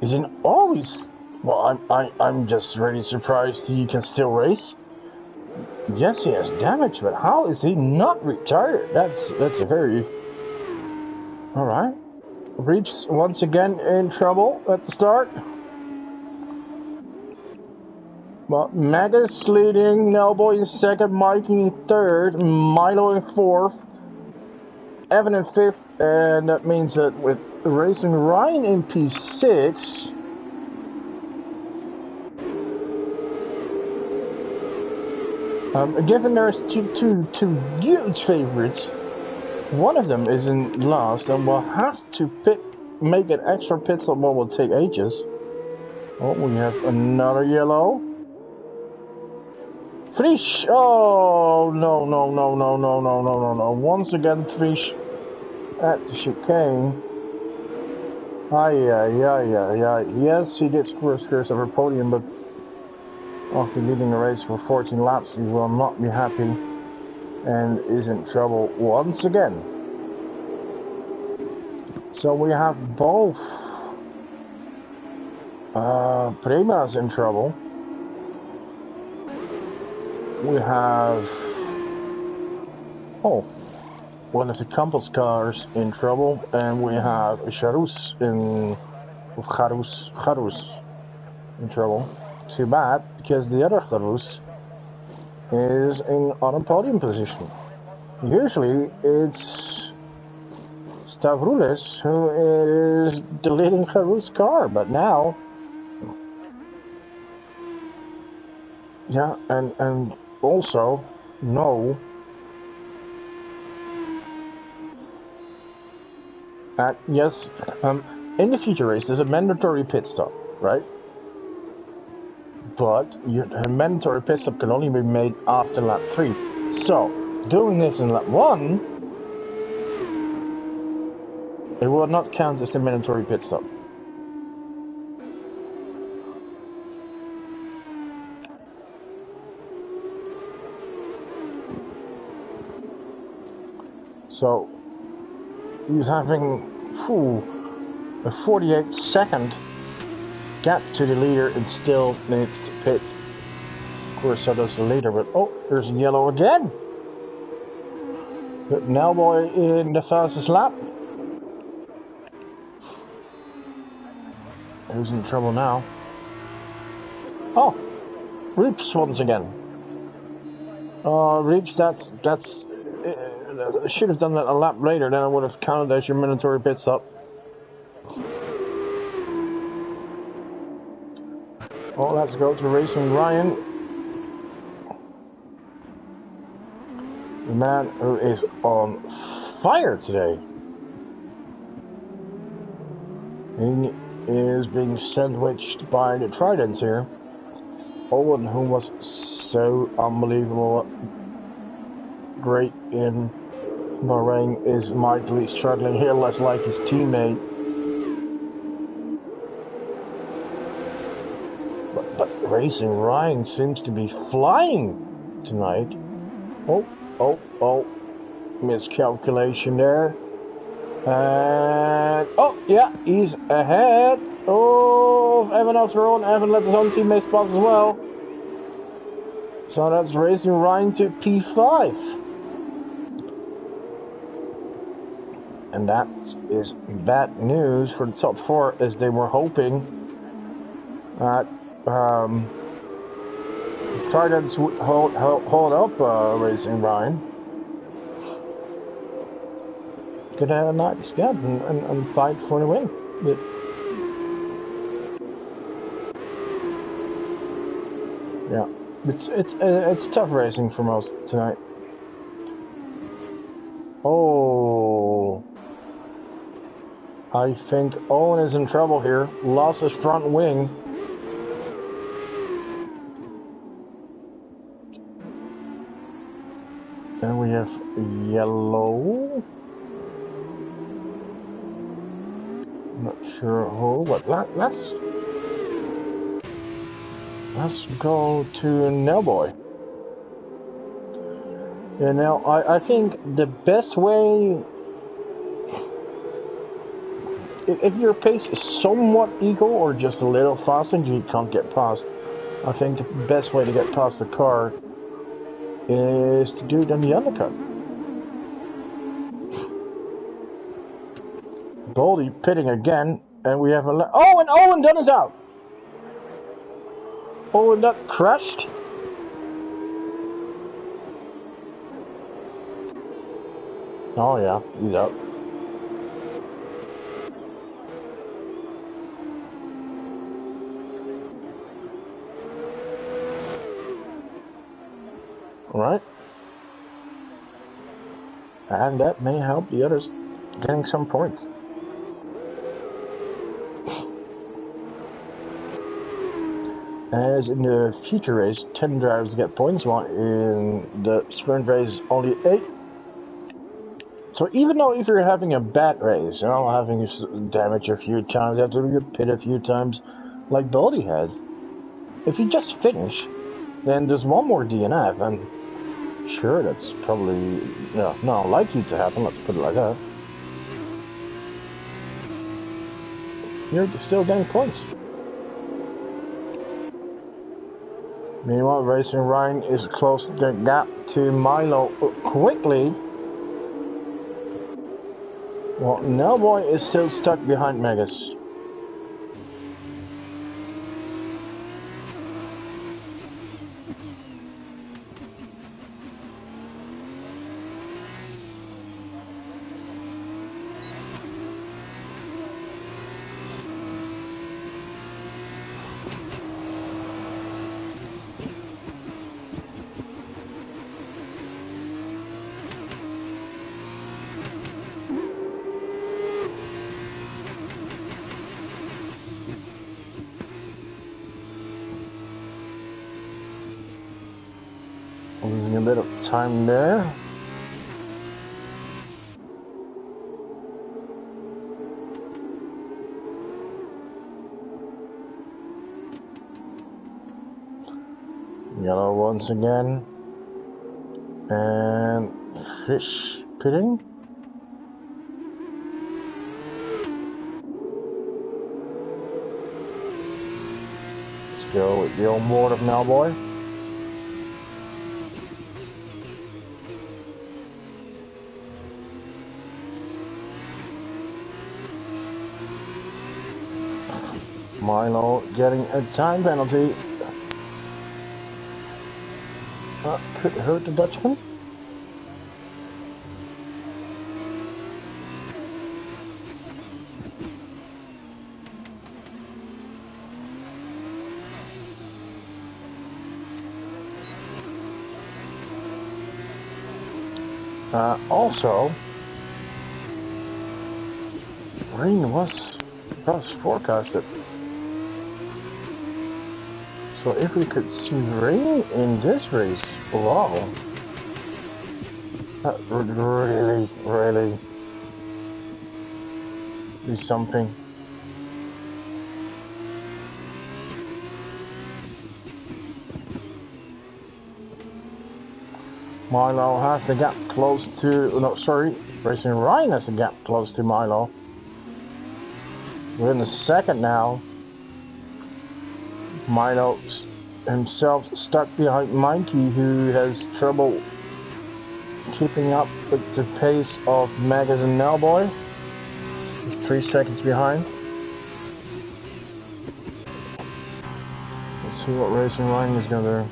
He's in always... Well, I'm just really surprised he can still race. Yes, he has damage, but how is he not retired? That's a very... Alright. Reeps once again in trouble at the start. But Magus leading, Nellboy in second, Mikey in third, Milo in fourth, Evan in fifth, and that means that with Racing Ryan in P6, given there's two huge favorites, one of them is in last, and we'll have to make an extra pit stop, one will take ages. Oh, we have another yellow. Frisch! Oh, no. Once again, Frisch at the chicane. Yes, he did score his first ever podium, but after leading the race for 14 laps, he will not be happy and is in trouble once again. So we have both Prima's in trouble. We have one of the Campos cars in trouble, and we have Charus in trouble. Too bad, because the other Charus is on a podium position. Usually it's Stavroulis who is the leading Charus car, but now, yeah, and also, no. Yes, in the future race, there's a mandatory pit stop, right? But a mandatory pit stop can only be made after lap 3. So, doing this in lap 1, it will not count as the mandatory pit stop. So, he's having a 48-second gap to the leader and still needs to pit. Of course, so does the leader, but oh, there's yellow again. But Nellboy in the fastest lap. Who's in trouble now? Oh, Reeps once again. Reeps, that's. I should have done that a lap later, then I would have counted as your mandatory pit stop. Oh, let's go to Racing Ryan. The man who is on fire today. He is being sandwiched by the Tridents here. Owen, who was so unbelievable great in Bahrain, is mightily struggling here, less like his teammate. But Racing Ryan seems to be flying tonight. Oh, miscalculation there. And oh yeah, he's ahead of Evan Outeron. Evan let his own teammate pass as well. So that's Racing Ryan to P5. And that is bad news for the top 4, as they were hoping that Tridents would hold up Racing Ryan. could have a nice gap and fight for the win. But yeah, it's tough racing for most tonight. Oh, I think Owen is in trouble here. Lost his front wing. And we have yellow. Not sure who, but let's go to Nelboy. Yeah, now I think the best way, if your pace is somewhat equal or just a little faster and you can't get past, I think the best way to get past the car is to do it on the undercut. Boldy pitting again, and we have a Owen Dunn is out. Owen Dunn crashed. Oh yeah, he's out. Alright. And that may help the others getting some points. As in the future race, 10 drivers get points, while in the sprint race only 8. So even though if you're having a bad race, you know, having damage a few times, have to get pit a few times, like Boldy has, if you just finish, then there's one more DNF, and sure, that's probably not likely to happen, let's put it like that. You're still getting points. Meanwhile, Racing Ryan is close the gap to Milo quickly. Well, Nelboy is still stuck behind Megas. Losing a bit of time there. Yellow once again. And Fish pitting. Let's go with the on board of Nelboy. Milo getting a time penalty. That could hurt the Dutchman. Also, rain was forecasted. So if we could see rain in this race, wow, that would really be something. Milo has the gap close to, no, sorry, Racing Ryan has the gap close to Milo. We're in the second now. Milo himself stuck behind Mikey, who has trouble keeping up with the pace of Megas and Nelboy. He's 3 seconds behind. Let's see what Racing Ryan is gonna do.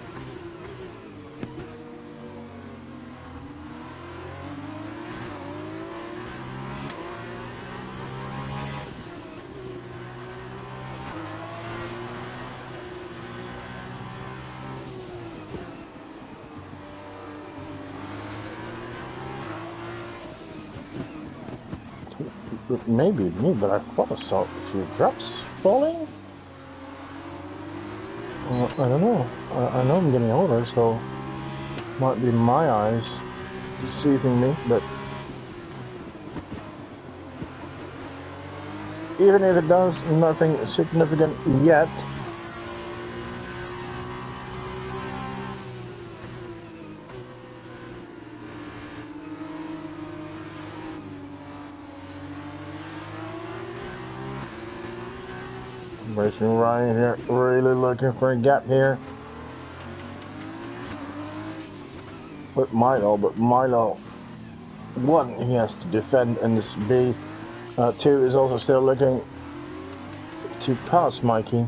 maybe me, but I thought I saw a few drops falling. I don't know. I know I'm getting older, so might be my eyes deceiving me, but even if it does nothing significant yet, racing Ryan here, really looking for a gap here. But Milo, one, he has to defend, and this B2 is also still looking to pass Mikey.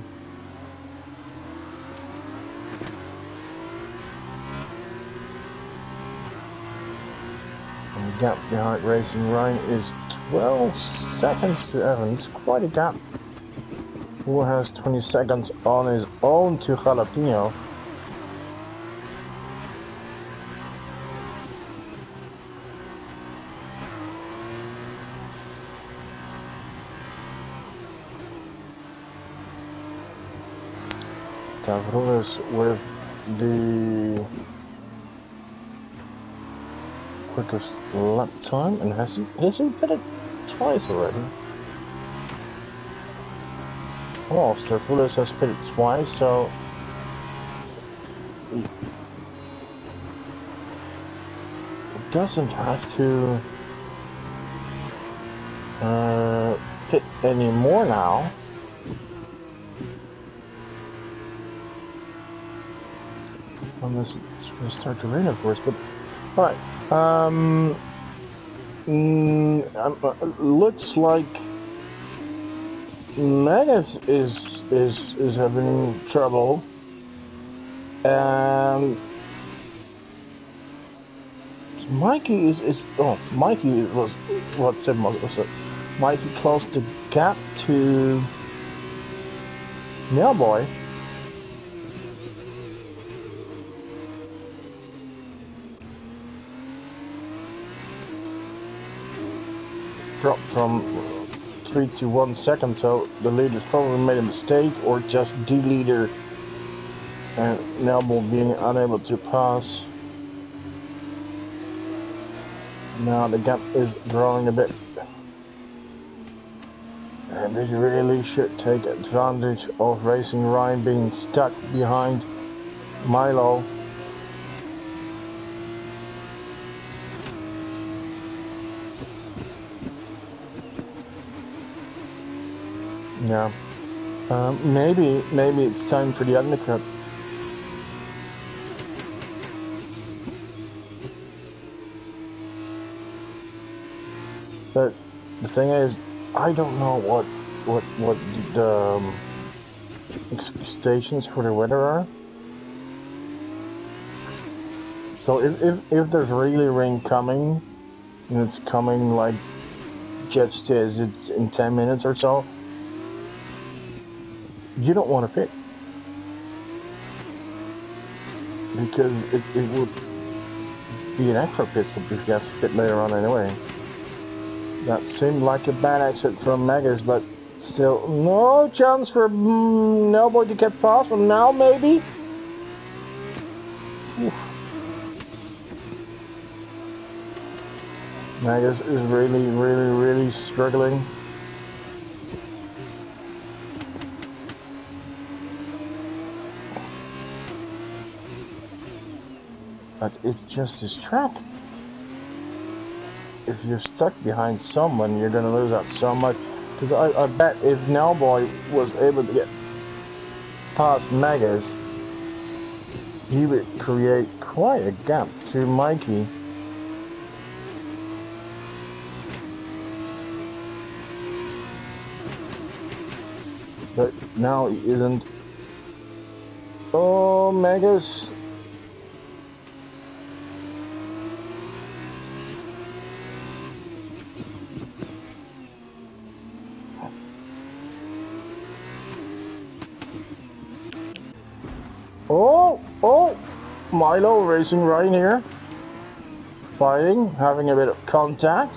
And the gap behind racing Ryan is 12 seconds to Evans, quite a gap. Who has 20 seconds on his own to Jalapeno. Tavroles with the quickest lap time, and has he hit it twice already? Oh, Tavroles has hit it twice, so he doesn't have to pit anymore now. Unless it's going to start to rain, of course, but alright. Looks like Megas is having trouble, and Mikey Mikey was what said was it? Mikey closed the gap to Mailboy. Dropped from 3 to 1 second, so the leader's probably made a mistake, or just the leader and Nelbo being unable to pass. Now the gap is growing a bit, and they really should take advantage of Racing Ryan being stuck behind Milo. Yeah, maybe it's time for the undercut. But the thing is, I don't know what the expectations for the weather are. So if there's really rain coming, and it's coming like Jeff says it's in 10 minutes or so, you don't want to pit, because it would be an extra pit stop if you have to pit later on anyway. That seemed like a bad exit from Megas, but still no chance for Nelboy to get past from now, maybe. Oof. Megas is really struggling. But it's just this track. If you're stuck behind someone, you're gonna lose out so much. Because I bet if Nelboy was able to get past Megas, he would create quite a gap to Mikey. But now he isn't. Oh, Megas. Oh, Milo racing right here. Fighting, having a bit of contact.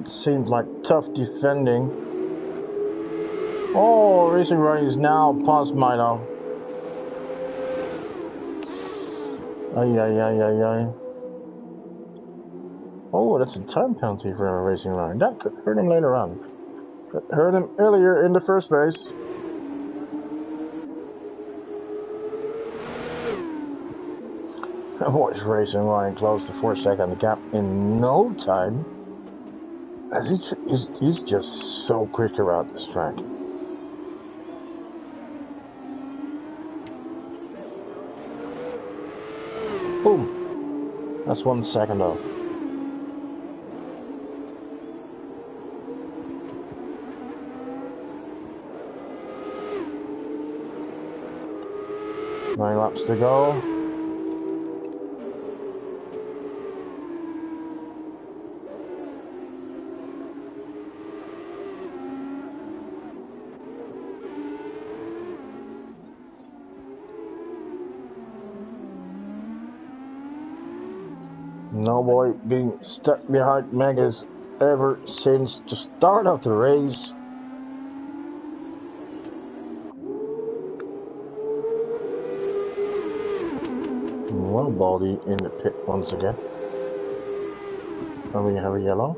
it seemed like tough defending. Oh, Racing Ryan is now past Milo. Ay, ay, ay, ay, ay. Oh, that's a time penalty for a Racing Ryan. That could hurt him later on. That hurt him earlier in the first race. Watch Racing Ryan close the 4-second gap in no time. As he's just so quick around this track. Boom. That's 1 second off. Nine laps to go. No boy being stuck behind Megas ever since the start of the race. One body in the pit once again. And we have a yellow.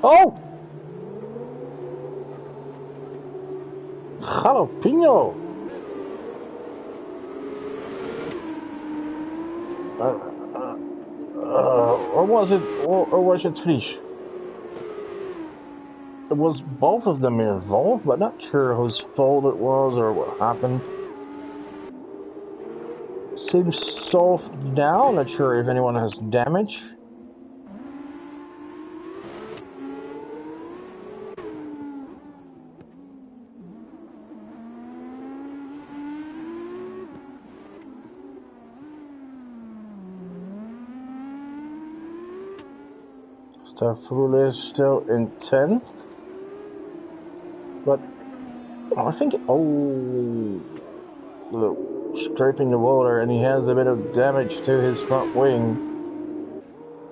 Oh! Jalapeno! Or was it Fish? It was both of them involved, but not sure whose fault it was or what happened. Seems soft now, not sure if anyone has damage. Starful is still in 10th, but I think scraping the water, and he has a bit of damage to his front wing.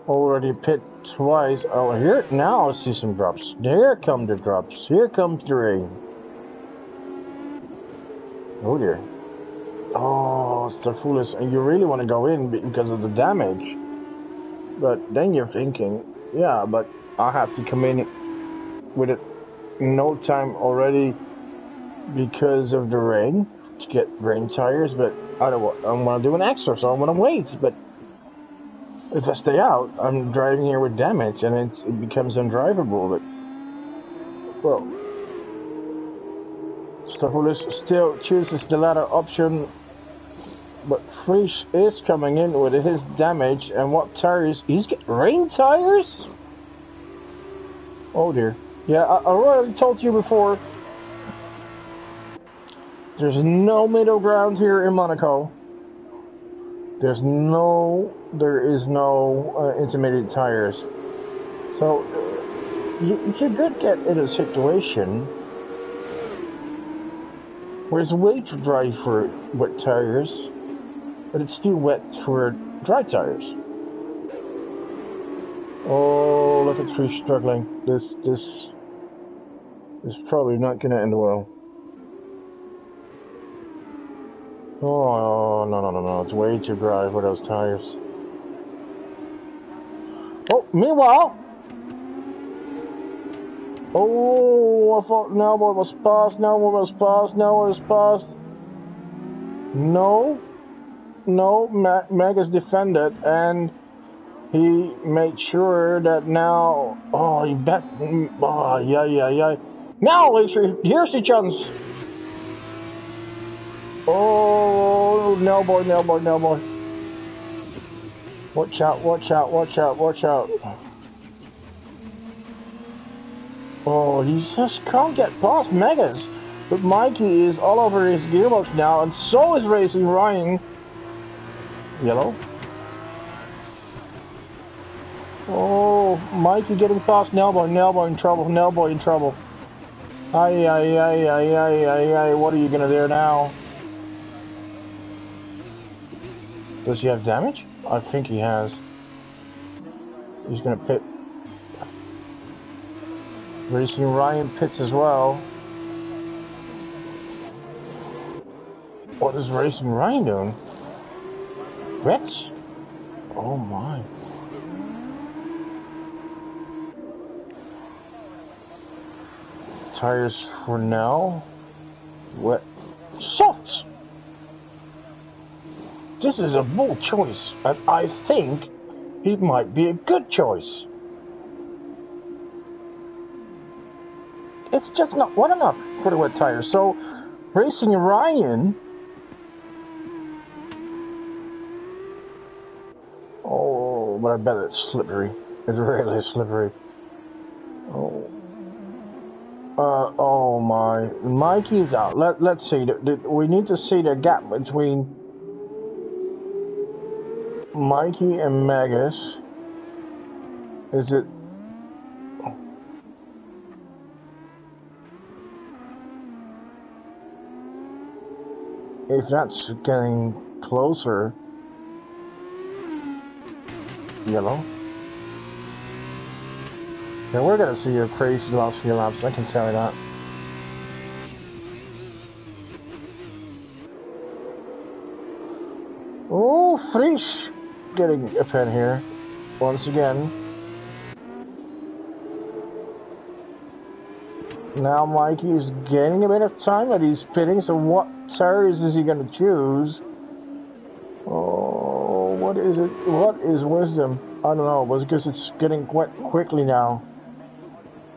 Already pit twice. Oh, here now I see some drops. Here come the drops. Here comes the rain. Oh dear. Oh, Starful is, and you really want to go in because of the damage, but then you're thinking, yeah, but I have to come in with it no time already because of the rain to get rain tires, but I want to do an extra, so I'm going to wait. But if I stay out, I'm driving here with damage and it becomes undrivable. But, well, Stavulis still chooses the latter option, but Frisch is coming in with his damage, and what tires? He's got rain tires? Oh dear. Yeah, I already told you before, there's no middle ground here in Monaco. There is no intermediate tires. So, you could get in a situation where it's way too dry for wet tires, but it's still wet for dry tires. Oh, look at Fish struggling. This is probably not going to end well. Oh, no, it's way too dry for those tires. Oh, meanwhile... Oh, I thought Nelboy was passed, No, Meg is defended, and he made sure that now... Oh, he bet... Oh, yeah. Now, here's the chance. Oh, Nelboy. Watch out. Oh, he just can't get past Megas. But Mikey is all over his gearbox now, and so is Racing Ryan. Yellow. Oh, Mikey getting past Nelboy in trouble. Ay, what are you gonna do now? Does he have damage? I think he has. He's gonna pit. Racing Ryan pits as well. What is Racing Ryan doing? Wet? Oh my. Tires for now. Wet. Soft! This is a bold choice, and I think it might be a good choice. It's just not wet enough for the wet tires. So, Racing Ryan. Oh, but I bet it's slippery. It's really slippery. Oh. Oh my. Mikey's out. Let's see. We need to see the gap between Mikey and Magus. Is it? If that's getting closer. Yellow. Yeah, we're gonna see a crazy last few laps, I can tell you that. Oh, Frisch getting a pin here. Once again. Now Mikey is gaining a bit of time, but he's pitting, so what tires is he gonna choose? Oh, what is it? What is wisdom? I don't know, but because it's getting wet quickly now.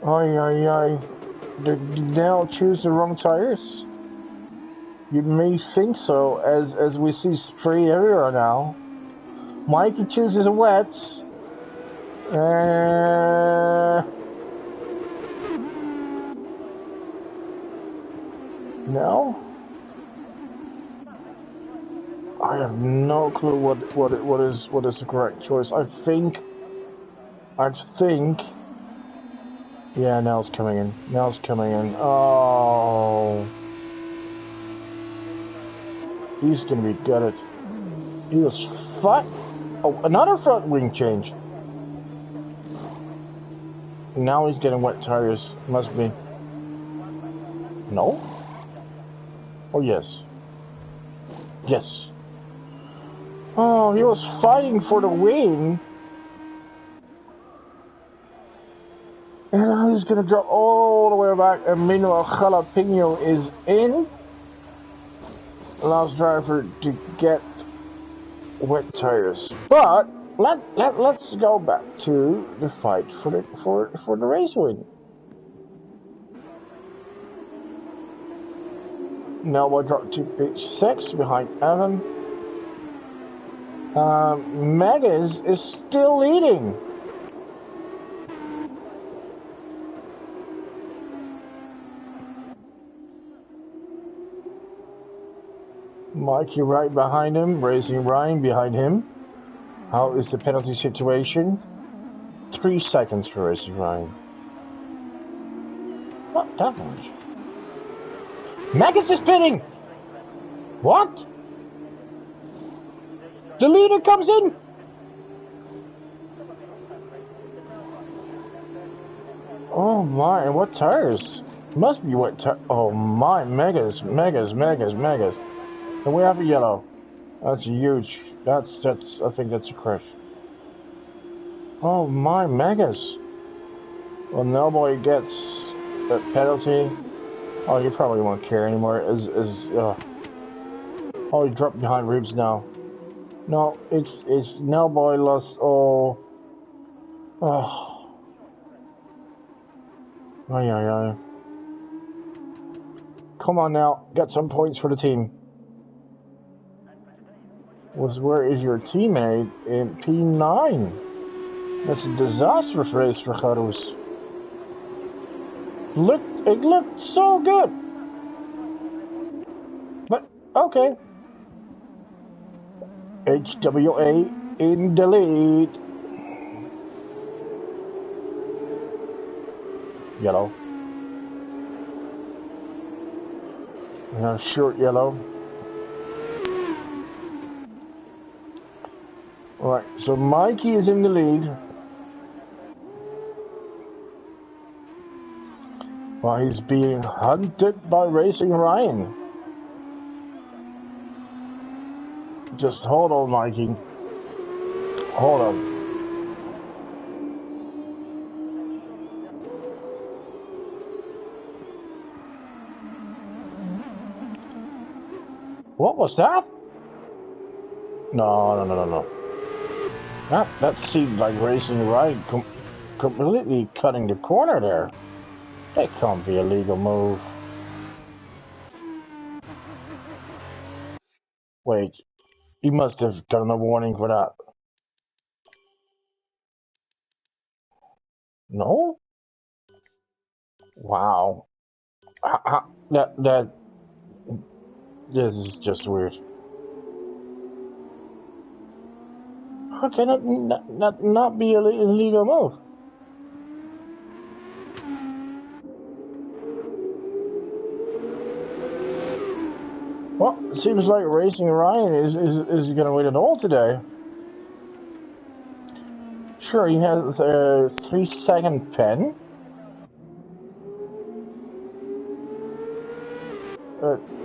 Ay. Did now choose the wrong tires? You may think so, as we see spray everywhere now. Mikey chooses a wet. No? I have no clue what is the correct choice. I think. Yeah, Nell's coming in. Oh. He's gonna be gutted. He was fat. Oh, another front wing change. Now he's getting wet tires. Must be. No? Oh, yes. Yes. Oh, he was fighting for the win. And now he's gonna drop all the way back, and meanwhile Jalapeno is in. Allows driver to get wet tires. But let's go back to the fight for the race win. Now we'll drop to pitch 6 behind Evan. Megas is still leading. Mikey right behind him, Racing Ryan behind him. How is the penalty situation? 3 seconds for Racing Ryan. Not that much. Magus is spinning! What? The leader comes in! Oh my, and what tires? Must be wet tires. Oh my, Megas. And we have a yellow. That's huge. That's I think that's a crash. Oh my, Megas. Well, nobody gets a penalty. Oh, you probably won't care anymore. Oh, he dropped behind ribs now. No, it's Nellboy lost. Oh. Ay. Come on now, get some points for the team. Where is your teammate in P9? That's a disastrous race for Garus. It looked so good. But, okay. HWA in the lead. Yellow. Short yellow. Alright, so Mikey is in the lead. Well, he's being hunted by Racing Ryan. Just hold on, Mikey. Hold on. What was that? No. That seemed like Racing Ryan completely cutting the corner there. That can't be a legal move. Wait, he must have gotten a warning for that. No? Wow. This is just weird. How can it not be a illegal move? Well, it seems like Racing Ryan is going to win it all today. Sure, he has a 3-second pen.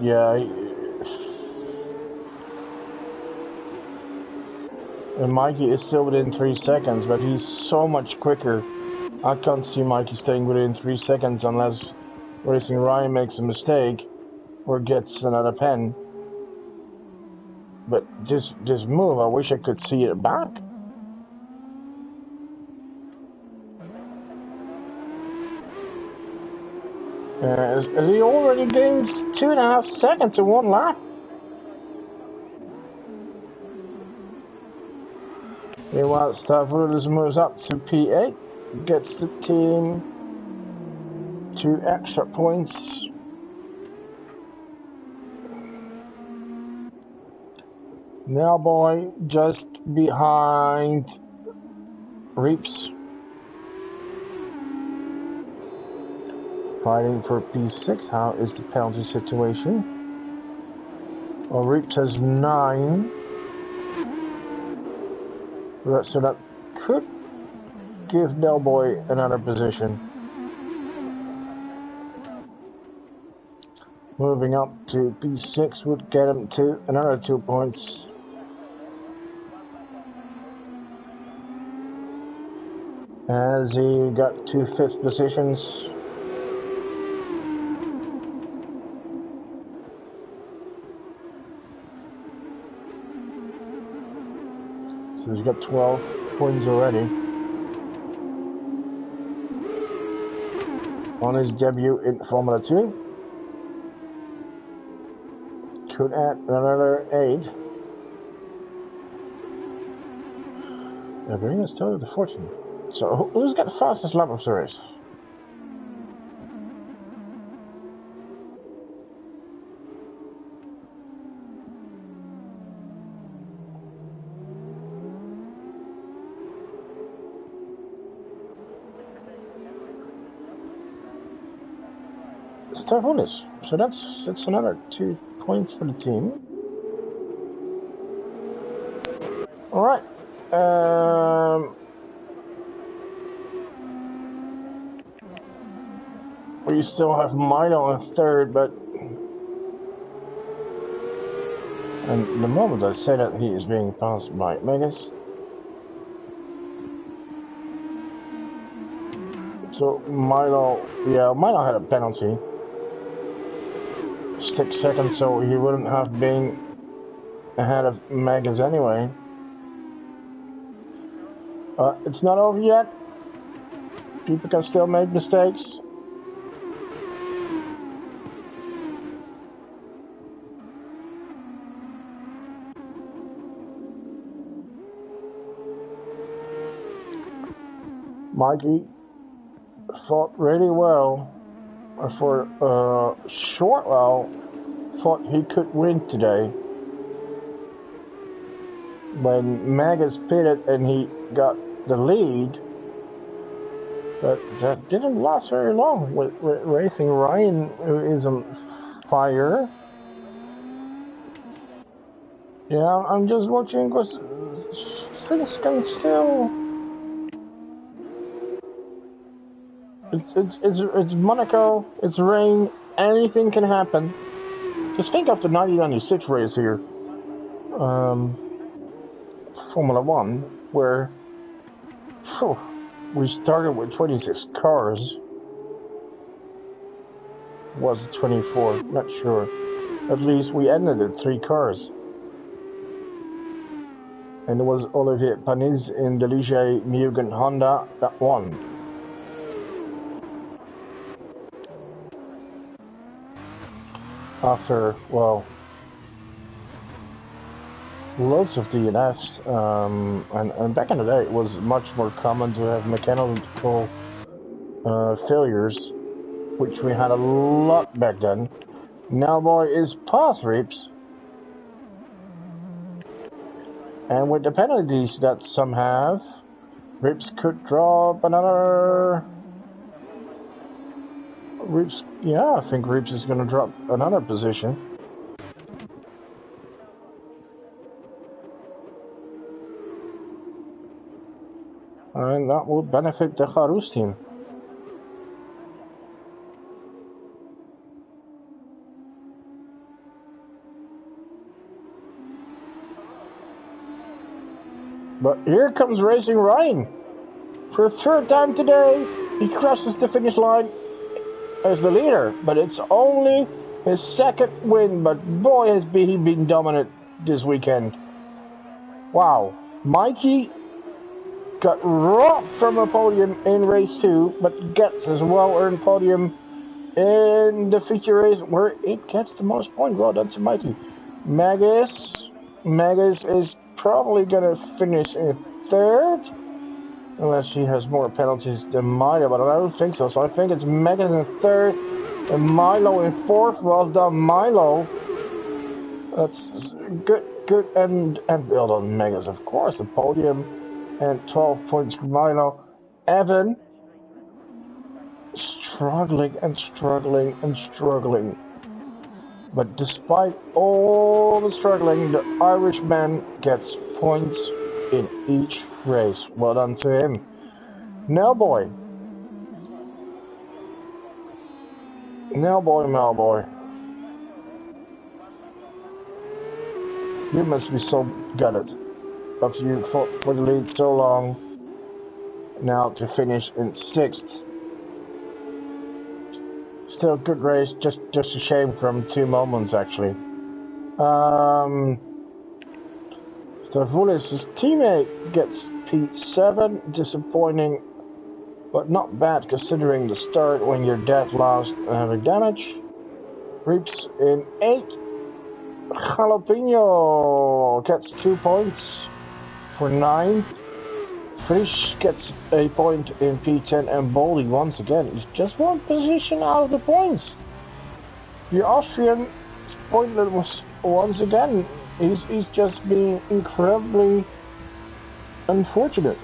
Yeah. And Mikey is still within 3 seconds, but he's so much quicker. I can't see Mikey staying within 3 seconds unless Racing Ryan makes a mistake or gets another pen. But this move, I wish I could see it back. Has he already gained 2.5 seconds in one lap? Meanwhile, Stavridis moves up to P8, gets the team 2 extra points. Now boy just behind Reeps. Fighting for P6. How is the penalty situation? Well, Reeps has 9. So that could give Delboy another position. Moving up to P6 would get him to another 2 points. As he got 2 fifth positions. So he's got 12 points already. On his debut in Formula 2. Could add another 8. Yeah, bring us still to 14. So who's got the fastest lap of the race? Stavridis. So that's another 2 points for the team. All right. We still have Milo in third, but and the moment I say that, he is being passed by Megas. So Milo had a penalty. 6 seconds, so he wouldn't have been ahead of Megas anyway. It's not over yet. People can still make mistakes. Mikey fought really well for a short while. Thought he could win today. When Magus pitted and he got the lead, but that didn't last very long with Racing Ryan, who is on fire. Yeah, I'm just watching because things can still It's Monaco. It's rain. Anything can happen. Just think of the 1996 race here, Formula One, where we started with 26 cars. Was it 24? Not sure. At least we ended at 3 cars. And it was Olivier Panis in the Ligier Mugen Honda that won. After, well, loads of DNFs, and back in the day it was much more common to have mechanical failures, which we had a lot back then. Now boy is past Reeps, and with the penalties that some have, Reeps could drop another. Reeps, yeah, I think Reeps is going to drop another position. And that will benefit the Harus team. But here comes Racing Ryan. For a third time today, he crosses the finish line as the leader. But it's only his second win. But boy, has he been dominant this weekend. Wow. Mikey got robbed from a podium in race 2, but gets his well-earned podium in the feature race where it gets the most points. Well done to Mikey. Magus is probably gonna finish in 3rd, unless she has more penalties than Milo, but I don't think so. So I think it's Magus in 3rd and Milo in 4th. Well done, Milo. That's good, and well done, Magus, of course, the podium. And 12 points for Milo. Evan struggling. But despite all the struggling, the Irishman gets points in each race. Well done to him. Melboy. You must be so gutted. After you fought for the lead so long, now to finish in 6th. Still a good race, just a shame from 2 moments actually. Stavoulis' teammate gets P7, disappointing, but not bad considering the start when you're dead last and having damage. Reeps in 8th. Jalapeno gets 2 points. For 9, Frisch gets a point in P10, and Boldy once again is just 1 position out of the points. The Austrian pointless was once again. He's just being incredibly unfortunate.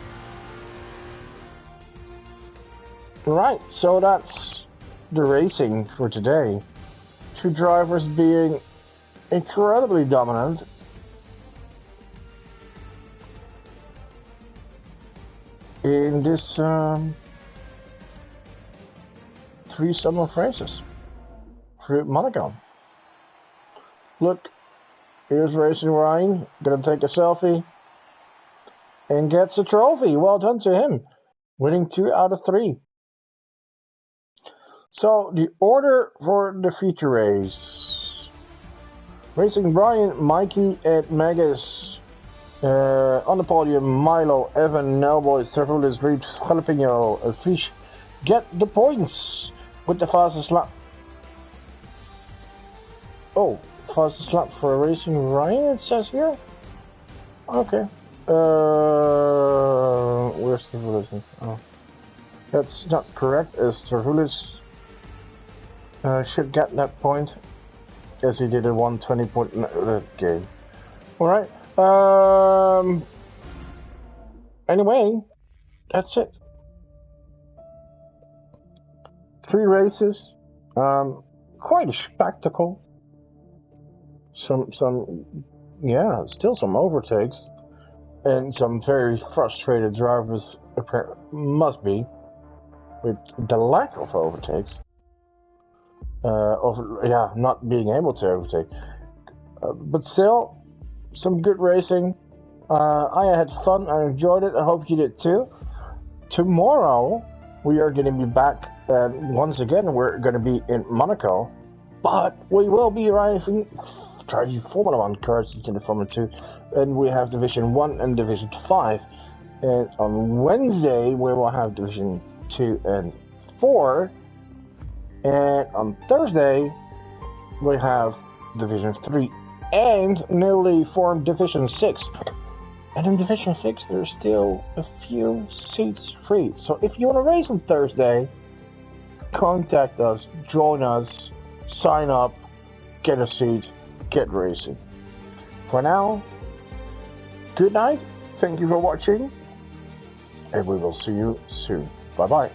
Right, so that's the racing for today. 2 drivers being incredibly dominant. In this 3 summer races for Monaco. Look, here's Racing Ryan, gonna take a selfie and gets a trophy. Well done to him, winning 2 out of 3. So the order for the feature race: Racing Ryan, Mikey, and Magus. On the podium, Milo, Evan, Nelboy, Stavoulis, Reeps, Jalapeno, and Fish get the points with the fastest lap. Oh, fastest lap for Racing Ryan, it says here? Okay. Where's Stavoulis? Oh. That's not correct, as Stavoulis should get that point, as he did a 120 point game. Alright. Anyway, that's it. 3 races, quite a spectacle. Yeah, still some overtakes, and some very frustrated drivers must be. with the lack of overtakes. Not being able to overtake. But still, some good racing. I had fun, I enjoyed it, I hope you did too. Tomorrow, we are going to be back, and once again, we're going to be in Monaco. But we will be driving Formula 1 cars into the Formula 2, and we have Division 1 and Division 5. And on Wednesday, we will have Division 2 and 4. And on Thursday, we have Division 3 and newly formed Division 6. And in Division 6, there's still a few seats free. So if you want to race on Thursday, contact us, join us, sign up, get a seat, get racing. For now, good night, thank you for watching, and we will see you soon. Bye-bye.